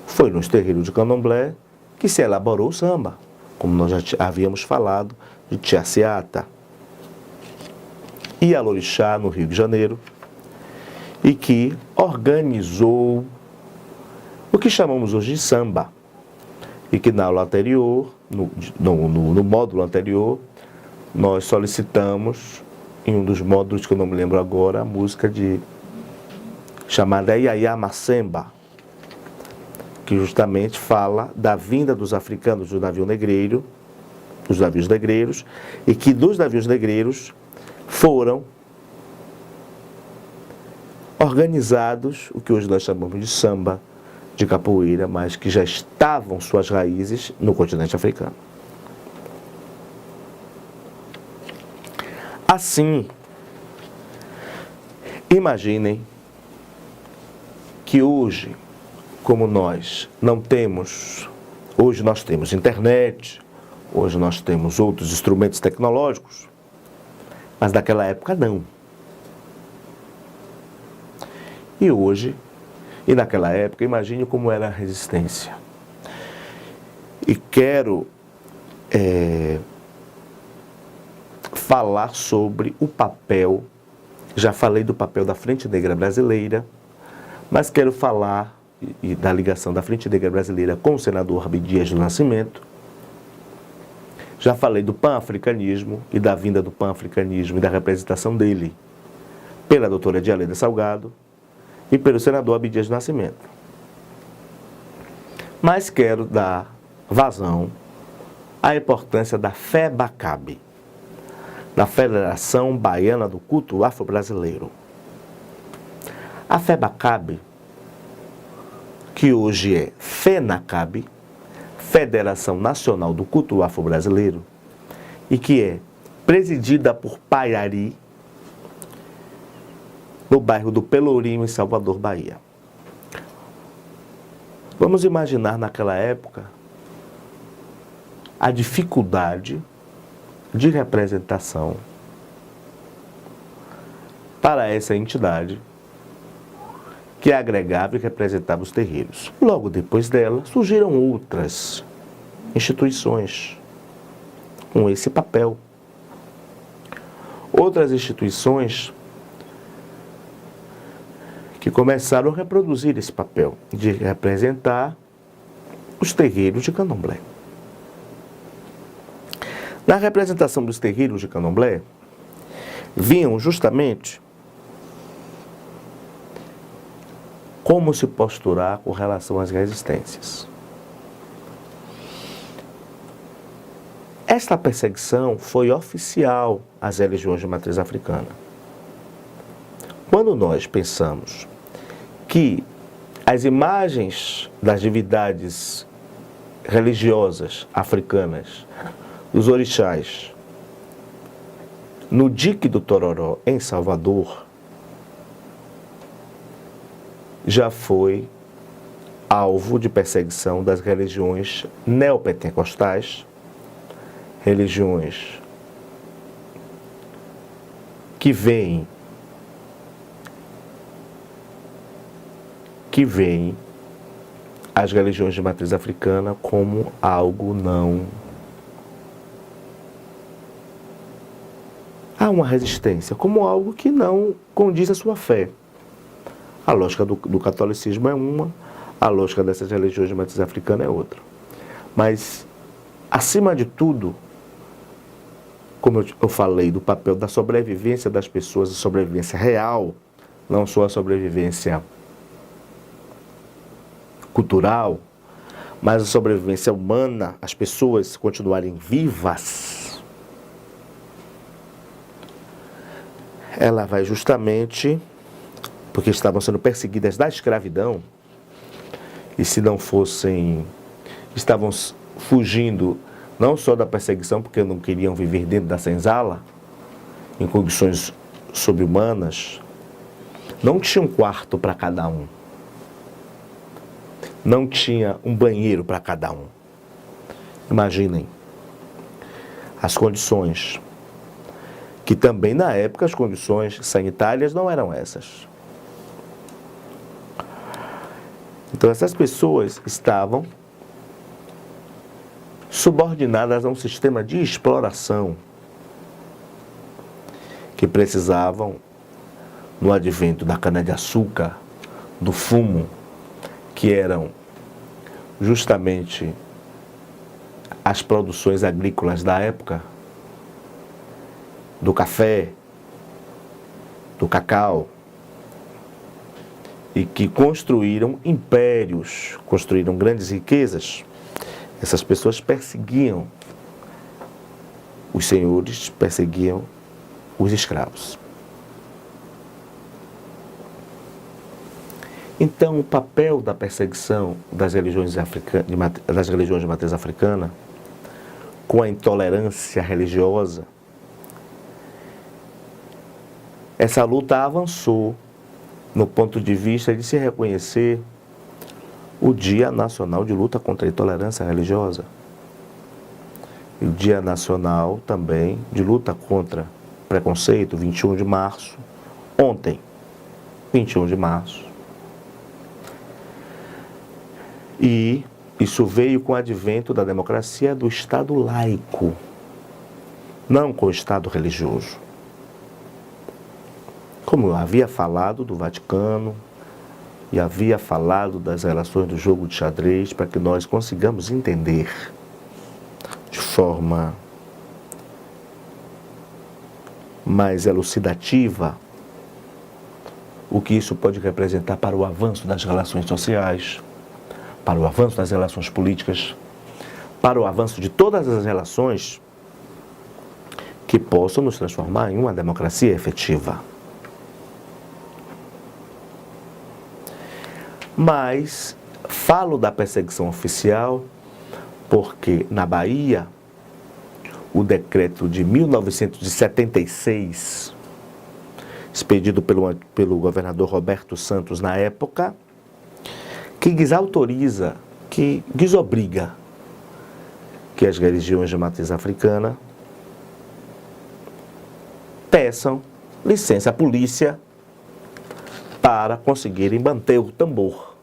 Foi nos terreiros de candomblé que se elaborou o samba, como nós já havíamos falado, de Tiaciata e Alorixá, no Rio de Janeiro, e que organizou o que chamamos hoje de samba, e que na aula anterior, no módulo anterior, nós solicitamos, em um dos módulos que eu não me lembro agora, a música chamada Iaiá Macemba, que justamente fala da vinda dos africanos do navio negreiro, dos navios negreiros, e que dos navios negreiros foram organizados o que hoje nós chamamos de samba, de capoeira, mas que já estavam suas raízes no continente africano. Assim, imaginem que hoje, como nós não temos, hoje nós temos internet, hoje nós temos outros instrumentos tecnológicos, mas naquela época não. E hoje, e naquela época, imagine como era a resistência. E quero falar sobre o papel, já falei do papel da Frente Negra Brasileira, mas quero falar da ligação da Frente Negra Brasileira com o senador Abdias do Nascimento. Já falei do pan-africanismo e da vinda do pan-africanismo e da representação dele pela doutora Dialeda Salgado e pelo senador Abdias do Nascimento. Mas quero dar vazão à importância da FEBACAB, da Federação Baiana do Culto Afro-Brasileiro. A FEBACAB, que hoje é FENACAB, Federação Nacional do Culto Afro-Brasileiro, e que é presidida por Paiari, no bairro do Pelourinho, em Salvador, Bahia. Vamos imaginar naquela época a dificuldade de representação para essa entidade que agregava e representava os terreiros. Logo depois dela, surgiram outras instituições com esse papel. Outras instituições que começaram a reproduzir esse papel de representar os terreiros de candomblé. Na representação dos terreiros de candomblé, vinham justamente como se posturar com relação às resistências. Esta perseguição foi oficial às religiões de matriz africana. Quando nós pensamos que as imagens das divindades religiosas africanas, dos orixás, no dique do Tororó, em Salvador, já foi alvo de perseguição das religiões neopentecostais, religiões que veem as religiões de matriz africana como algo não... Há uma resistência, como algo que não condiz à sua fé. A lógica do catolicismo é uma, a lógica dessas religiões de matriz africana é outra. Mas, acima de tudo, como eu falei do papel da sobrevivência das pessoas, a sobrevivência real, não só a sobrevivência cultural, mas a sobrevivência humana, as pessoas continuarem vivas, ela vai justamente porque estavam sendo perseguidas da escravidão, e se não fossem, estavam fugindo não só da perseguição, porque não queriam viver dentro da senzala, em condições sobre-humanas, não tinha um quarto para cada um. Não tinha um banheiro para cada um. Imaginem as condições, que também na época as condições sanitárias não eram essas. Então essas pessoas estavam subordinadas a um sistema de exploração que precisavam, no advento da cana-de-açúcar, do fumo, que eram justamente as produções agrícolas da época, do café, do cacau, e que construíram impérios, construíram grandes riquezas. Essas pessoas perseguiam os senhores, perseguiam os escravos. Então, o papel da perseguição das religiões de matriz africana, com a intolerância religiosa, essa luta avançou no ponto de vista de se reconhecer o Dia Nacional de Luta contra a Intolerância Religiosa. E o Dia Nacional também de Luta contra Preconceito, 21 de março, ontem, 21 de março. E isso veio com o advento da democracia do Estado laico, não com o Estado religioso. Como eu havia falado do Vaticano e havia falado das relações do jogo de xadrez, para que nós consigamos entender de forma mais elucidativa o que isso pode representar para o avanço das relações sociais, para o avanço das relações políticas, para o avanço de todas as relações que possam nos transformar em uma democracia efetiva. Mas falo da perseguição oficial porque na Bahia, o decreto de 1976, expedido pelo governador Roberto Santos na época, que desautoriza, que desobriga que as religiões de matriz africana peçam licença à polícia para conseguirem manter o tambor,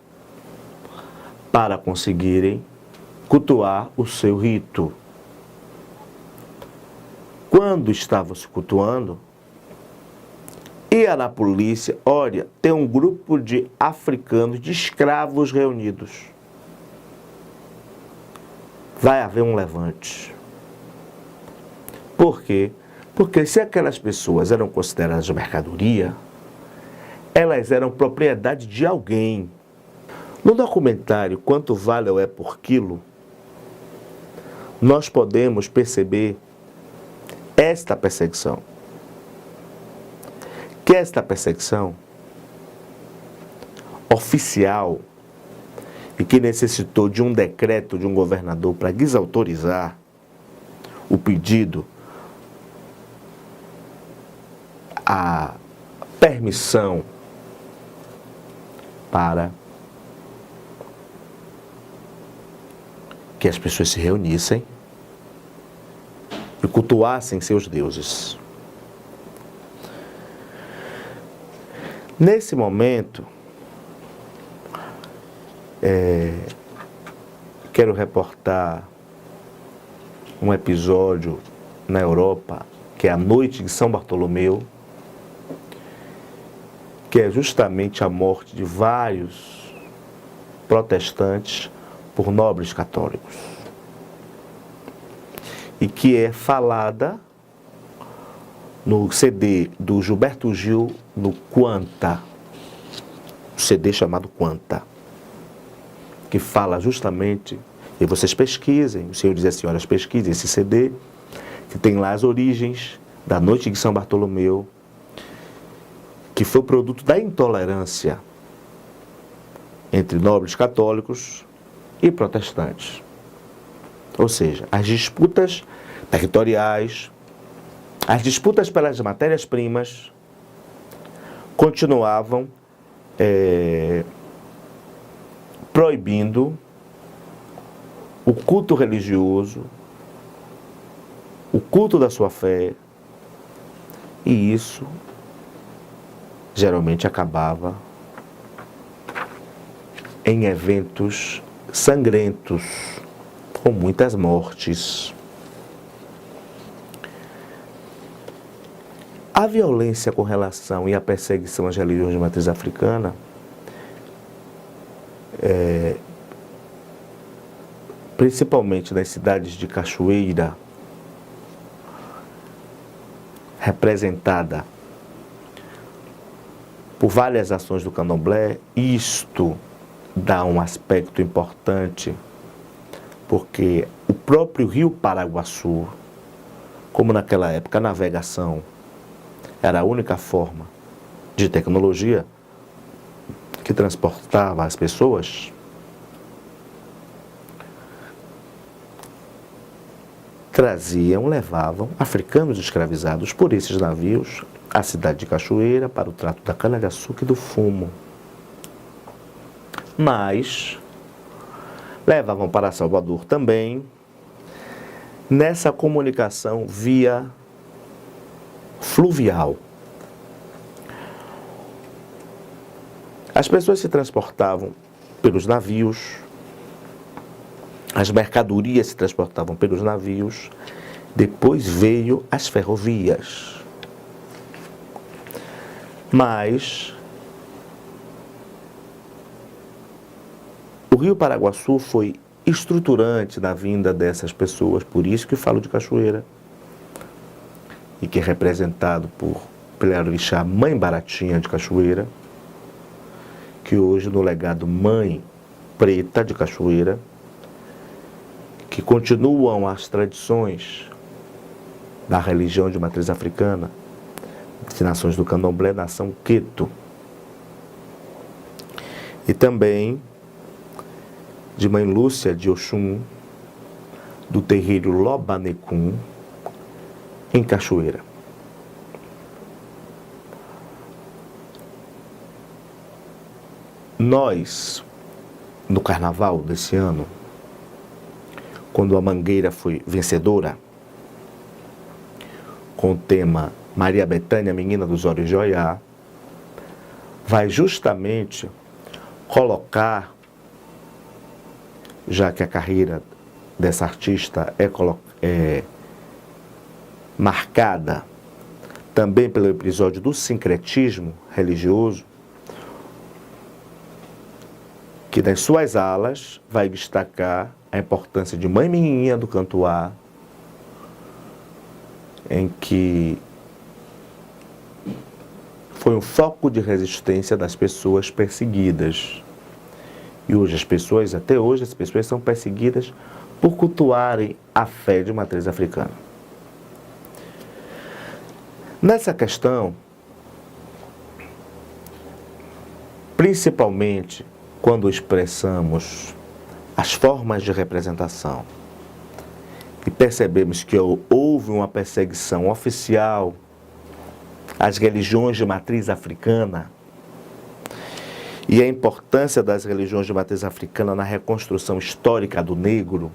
para conseguirem cultuar o seu rito. Quando estavam se cultuando, ia na polícia, olha, tem um grupo de africanos, de escravos reunidos. Vai haver um levante. Por quê? Porque se aquelas pessoas eram consideradas mercadoria, elas eram propriedade de alguém. No documentário Quanto Vale ou É por Quilo, nós podemos perceber esta perseguição. Que esta perseguição oficial e que necessitou de um decreto de um governador para desautorizar o pedido, a permissão para que as pessoas se reunissem e cultuassem seus deuses. Nesse momento, quero reportar um episódio na Europa, que é a Noite de São Bartolomeu, que é justamente a morte de vários protestantes por nobres católicos. E que é falada no CD do Gilberto Gil, no Quanta, CD chamado Quanta. que fala justamente, e vocês pesquisem, os senhores e as senhoras pesquisem esse CD, que tem lá as origens da Noite de São Bartolomeu, que foi produto da intolerância entre nobres católicos e protestantes. Ou seja, as disputas territoriais, as disputas pelas matérias-primas continuavam proibindo o culto religioso, o culto da sua fé, e isso geralmente acabava em eventos sangrentos, com muitas mortes. A violência com relação e a perseguição às religiões de matriz africana principalmente nas cidades de Cachoeira, representada por várias ações do candomblé, isto dá um aspecto importante, porque o próprio rio Paraguaçu, como naquela época a navegação era a única forma de tecnologia que transportava as pessoas, levavam africanos escravizados por esses navios à cidade de Cachoeira para o trato da cana-de-açúcar e do fumo. Mas levavam para Salvador também nessa comunicação via fluvial. As pessoas se transportavam pelos navios, as mercadorias se transportavam pelos navios, depois veio as ferrovias. Mas o rio Paraguaçu foi estruturante na vinda dessas pessoas, por isso que falo de Cachoeira, e que é representado pela orixá Mãe Baratinha de Cachoeira, que hoje no legado Mãe Preta de Cachoeira, que continuam as tradições da religião de matriz africana, de nações do candomblé, nação Queto, e também de Mãe Lúcia de Oxum, do terreiro Lobanecum, em Cachoeira. Nós, no carnaval desse ano, quando a Mangueira foi vencedora, com o tema Maria Bethânia, Menina dos Olhos de Oiá, vai justamente colocar, já que a carreira dessa artista é marcada também pelo episódio do sincretismo religioso, que nas suas alas vai destacar a importância de Mãe Menininha do Cantuá, em que foi um foco de resistência das pessoas perseguidas. E hoje até hoje as pessoas são perseguidas por cultuarem a fé de matriz africana. Nessa questão, principalmente quando expressamos as formas de representação e percebemos que houve uma perseguição oficial às religiões de matriz africana e a importância das religiões de matriz africana na reconstrução histórica do negro,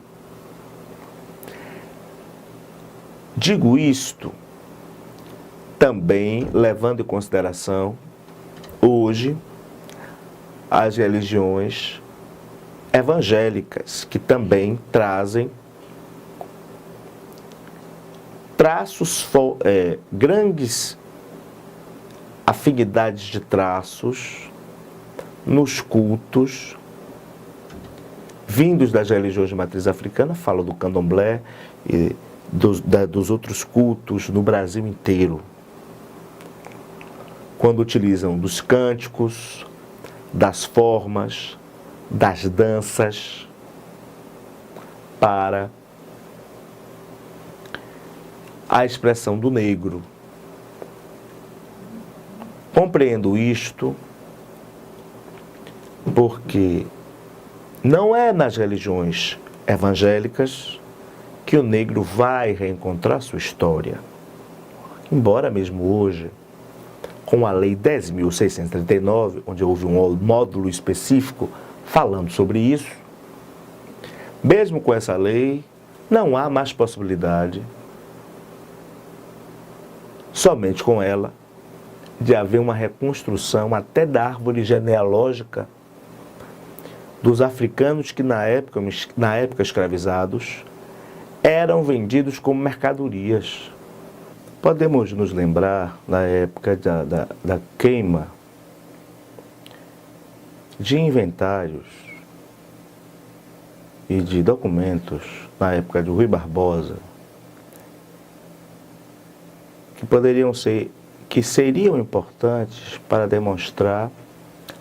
digo isto também levando em consideração hoje as religiões evangélicas, que também trazem traços, grandes afinidades de traços nos cultos vindos das religiões de matriz africana, falo do candomblé e dos outros cultos no Brasil inteiro, quando utilizam dos cânticos, das formas, das danças, para a expressão do negro. Compreendo isto porque não é nas religiões evangélicas que o negro vai reencontrar sua história. Embora mesmo hoje, com a Lei 10.639, onde houve um módulo específico falando sobre isso, mesmo com essa lei, não há mais possibilidade, somente com ela, de haver uma reconstrução até da árvore genealógica dos africanos que na época escravizados eram vendidos como mercadorias. Podemos nos lembrar na época da queima de inventários e de documentos na época de Rui Barbosa, que seriam importantes para demonstrar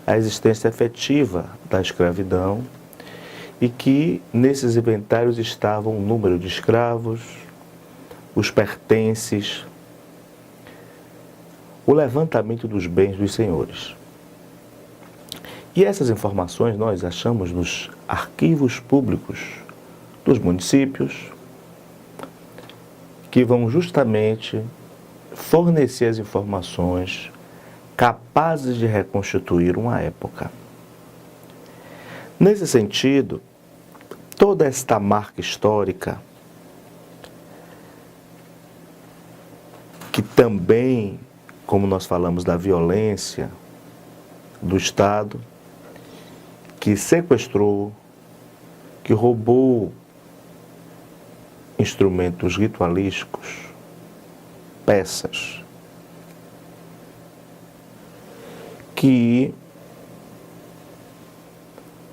a existência efetiva da escravidão e que nesses inventários estavam o número de escravos, os pertences, o levantamento dos bens dos senhores. E essas informações nós achamos nos arquivos públicos dos municípios, que vão justamente fornecer as informações capazes de reconstituir uma época. Nesse sentido, toda esta marca histórica, que também, como nós falamos da violência do Estado, que sequestrou, que roubou instrumentos ritualísticos, peças, que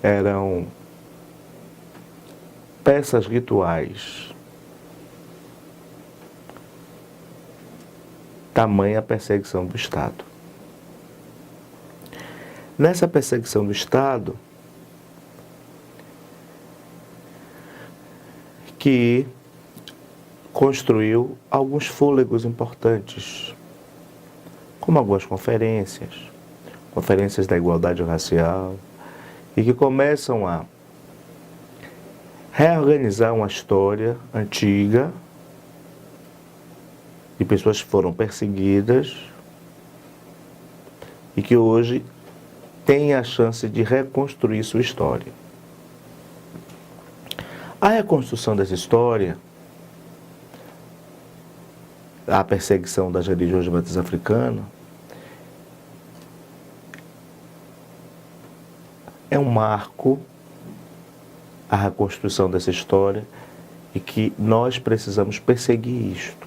eram peças rituais, tamanha a perseguição do Estado. Nessa perseguição do Estado, que construiu alguns fôlegos importantes, como algumas conferências da igualdade racial, e que começam a reorganizar uma história antiga de pessoas que foram perseguidas e que hoje têm a chance de reconstruir sua história. A reconstrução dessa história, a perseguição das religiões de matriz africana, é um marco, a reconstrução dessa história, e que nós precisamos perseguir isto.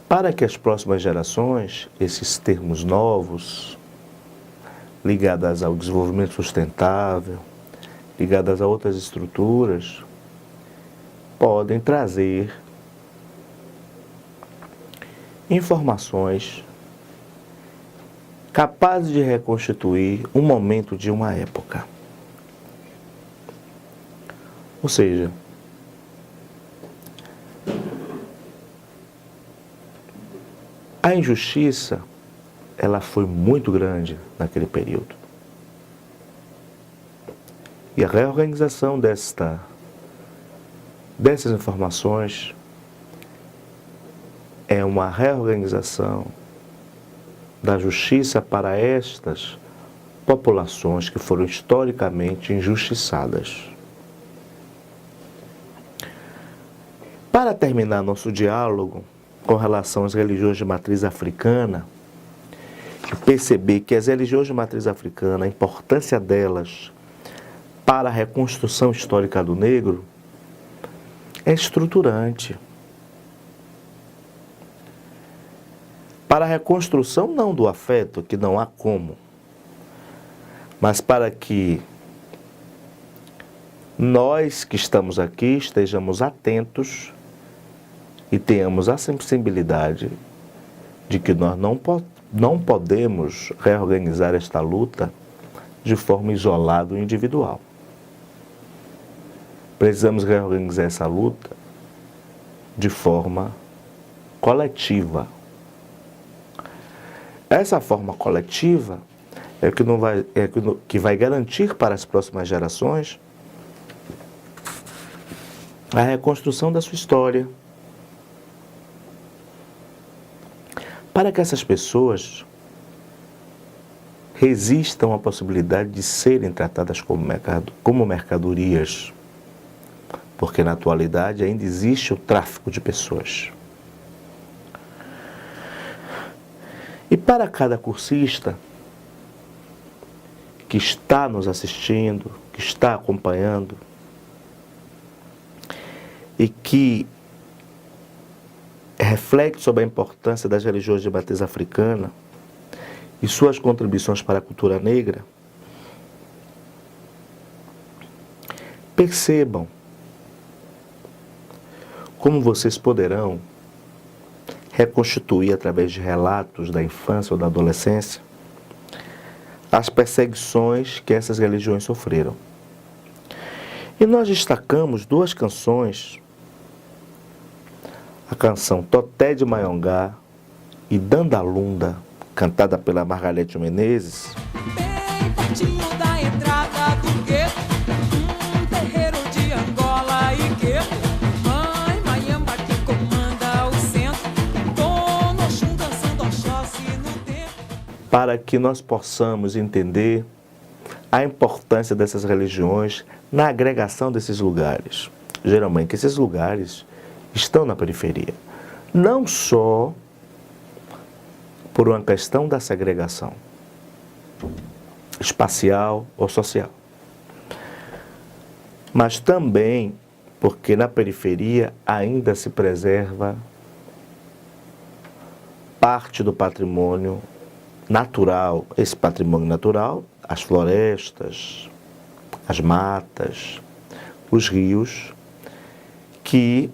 Para que as próximas gerações, esses termos novos, ligados ao desenvolvimento sustentável, ligados a outras estruturas, podem trazer informações capazes de reconstituir um momento de uma época. Ou seja, a injustiça, ela foi muito grande naquele período. E a reorganização dessas informações é uma reorganização da justiça para estas populações que foram historicamente injustiçadas. Para terminar nosso diálogo com relação às religiões de matriz africana, perceber que as religiões de matriz africana, a importância delas para a reconstrução histórica do negro é estruturante. Para a reconstrução não do afeto, que não há como, mas para que nós que estamos aqui estejamos atentos e tenhamos a sensibilidade de que nós não não podemos reorganizar esta luta de forma isolada ou individual. Precisamos reorganizar essa luta de forma coletiva. Essa forma coletiva que vai garantir para as próximas gerações a reconstrução da sua história. Para que essas pessoas resistam à possibilidade de serem tratadas como mercadorias, porque na atualidade ainda existe o tráfico de pessoas. E para cada cursista que está nos assistindo, que está acompanhando e que reflete sobre a importância das religiões de matriz africana e suas contribuições para a cultura negra, percebam como vocês poderão reconstituir, através de relatos da infância ou da adolescência, as perseguições que essas religiões sofreram. E nós destacamos duas canções, a canção Toté de Maiongá e Dandalunda, cantada pela Margarete Menezes. Bem pertinho da entrada do gueto, terreiro de Angola e gueto. Mãe Maiamba que comanda o centro, Dona Oxum dançando Oxóssi no tempo. Para que nós possamos entender a importância dessas religiões na agregação desses lugares. Geralmente esses lugares estão na periferia, não só por uma questão da segregação espacial ou social, mas também porque na periferia ainda se preserva parte do patrimônio natural, esse patrimônio natural, as florestas, as matas, os rios, que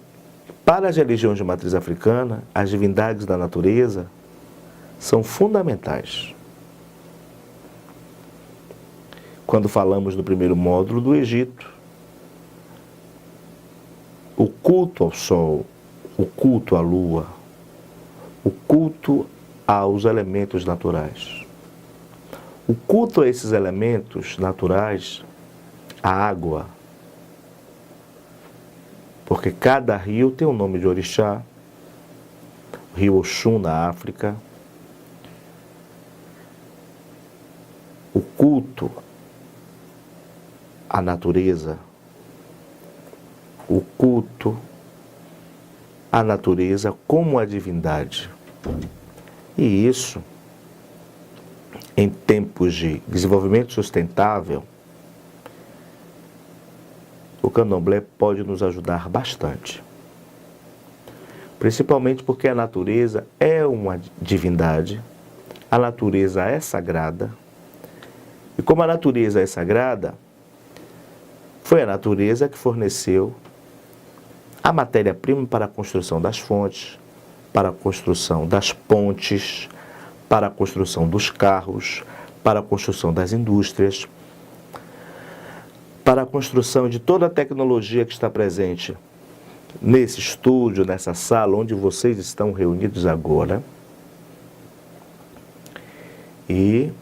para as religiões de matriz africana, as divindades da natureza são fundamentais. Quando falamos do primeiro módulo do Egito, o culto ao sol, o culto à lua, o culto aos elementos naturais. O culto a esses elementos naturais, a água, porque cada rio tem um nome de orixá, o rio Oxum na África, o culto à natureza, o culto à natureza como a divindade. E isso, em tempos de desenvolvimento sustentável, o candomblé pode nos ajudar bastante. Principalmente porque a natureza é uma divindade, a natureza é sagrada, e como a natureza é sagrada, foi a natureza que forneceu a matéria-prima para a construção das fontes, para a construção das pontes, para a construção dos carros, para a construção das indústrias, para a construção de toda a tecnologia que está presente nesse estúdio, nessa sala onde vocês estão reunidos agora. E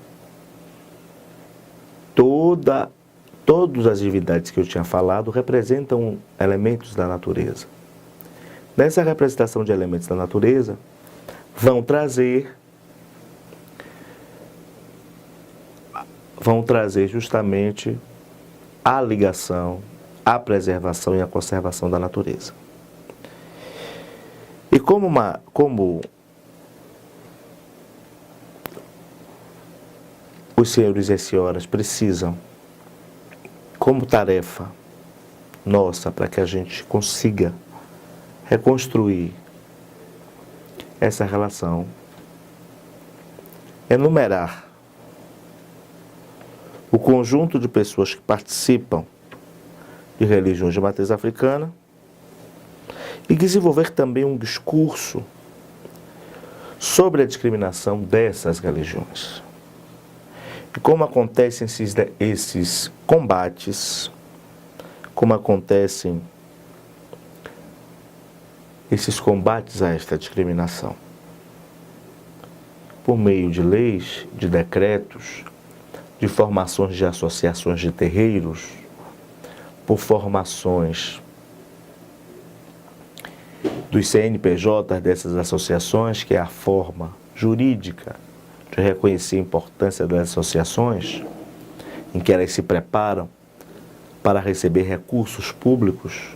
todas as divindades que eu tinha falado representam elementos da natureza. Nessa representação de elementos da natureza, vão trazer justamente a ligação, a preservação e a conservação da natureza. E como os senhores e as senhoras precisam, como tarefa nossa, para que a gente consiga reconstruir essa relação, enumerar o conjunto de pessoas que participam de religiões de matriz africana e desenvolver também um discurso sobre a discriminação dessas religiões. E como acontecem esses combates, como acontecem esses combates a esta discriminação? Por meio de leis, de decretos, de formações de associações de terreiros, por formações dos CNPJ dessas associações, que é a forma jurídica de reconhecer a importância das associações, em que elas se preparam para receber recursos públicos,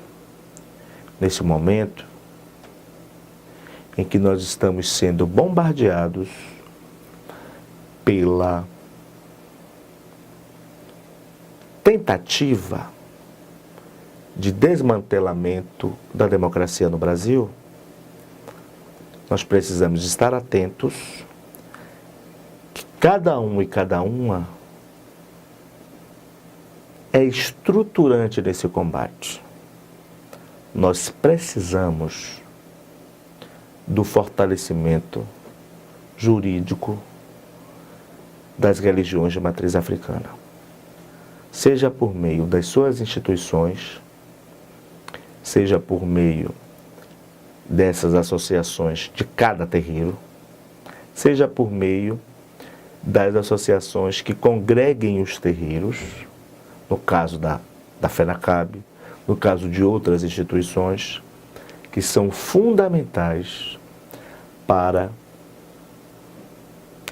nesse momento em que nós estamos sendo bombardeados pela tentativa de desmantelamento da democracia no Brasil, nós precisamos estar atentos que cada um e cada uma é estruturante nesse combate. Nós precisamos do fortalecimento jurídico das religiões de matriz africana, seja por meio das suas instituições, seja por meio dessas associações de cada terreiro, seja por meio das associações que congreguem os terreiros, no caso da FENACAB, no caso de outras instituições, que são fundamentais para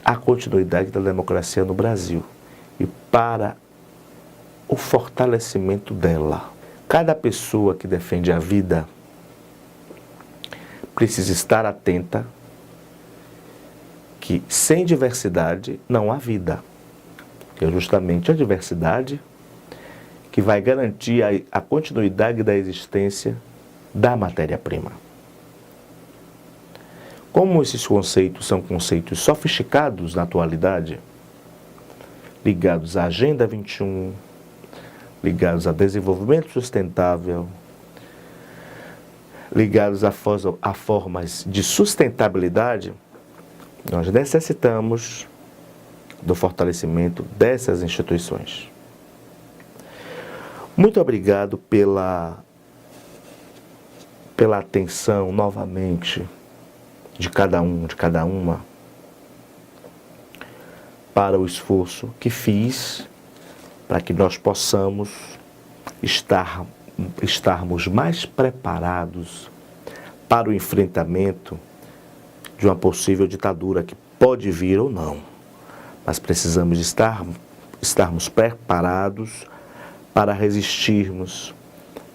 a continuidade da democracia no Brasil e para o fortalecimento dela. Cada pessoa que defende a vida precisa estar atenta que sem diversidade não há vida. É justamente a diversidade que vai garantir a continuidade da existência da matéria-prima. Como esses conceitos são conceitos sofisticados na atualidade, ligados à Agenda 21, ligados a desenvolvimento sustentável, ligados a formas de sustentabilidade, nós necessitamos do fortalecimento dessas instituições. Muito obrigado pela atenção novamente de cada um, de cada uma, para o esforço que fiz para que nós possamos estarmos mais preparados para o enfrentamento de uma possível ditadura que pode vir ou não. Mas precisamos estarmos preparados para resistirmos,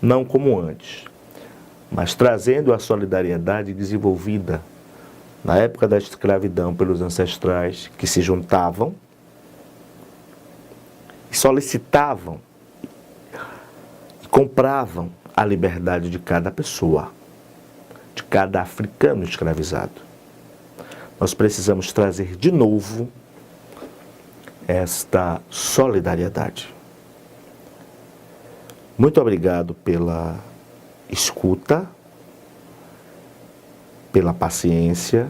não como antes, mas trazendo a solidariedade desenvolvida na época da escravidão pelos ancestrais, que se juntavam e solicitavam e compravam a liberdade de cada pessoa, de cada africano escravizado. Nós precisamos trazer de novo esta solidariedade. Muito obrigado pela escuta, pela paciência,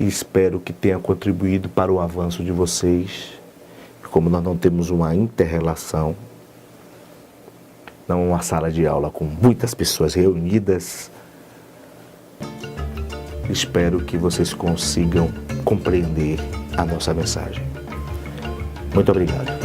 e espero que tenha contribuído para o avanço de vocês. Como nós não temos uma inter-relação, não uma sala de aula com muitas pessoas reunidas, espero que vocês consigam compreender a nossa mensagem. Muito obrigado.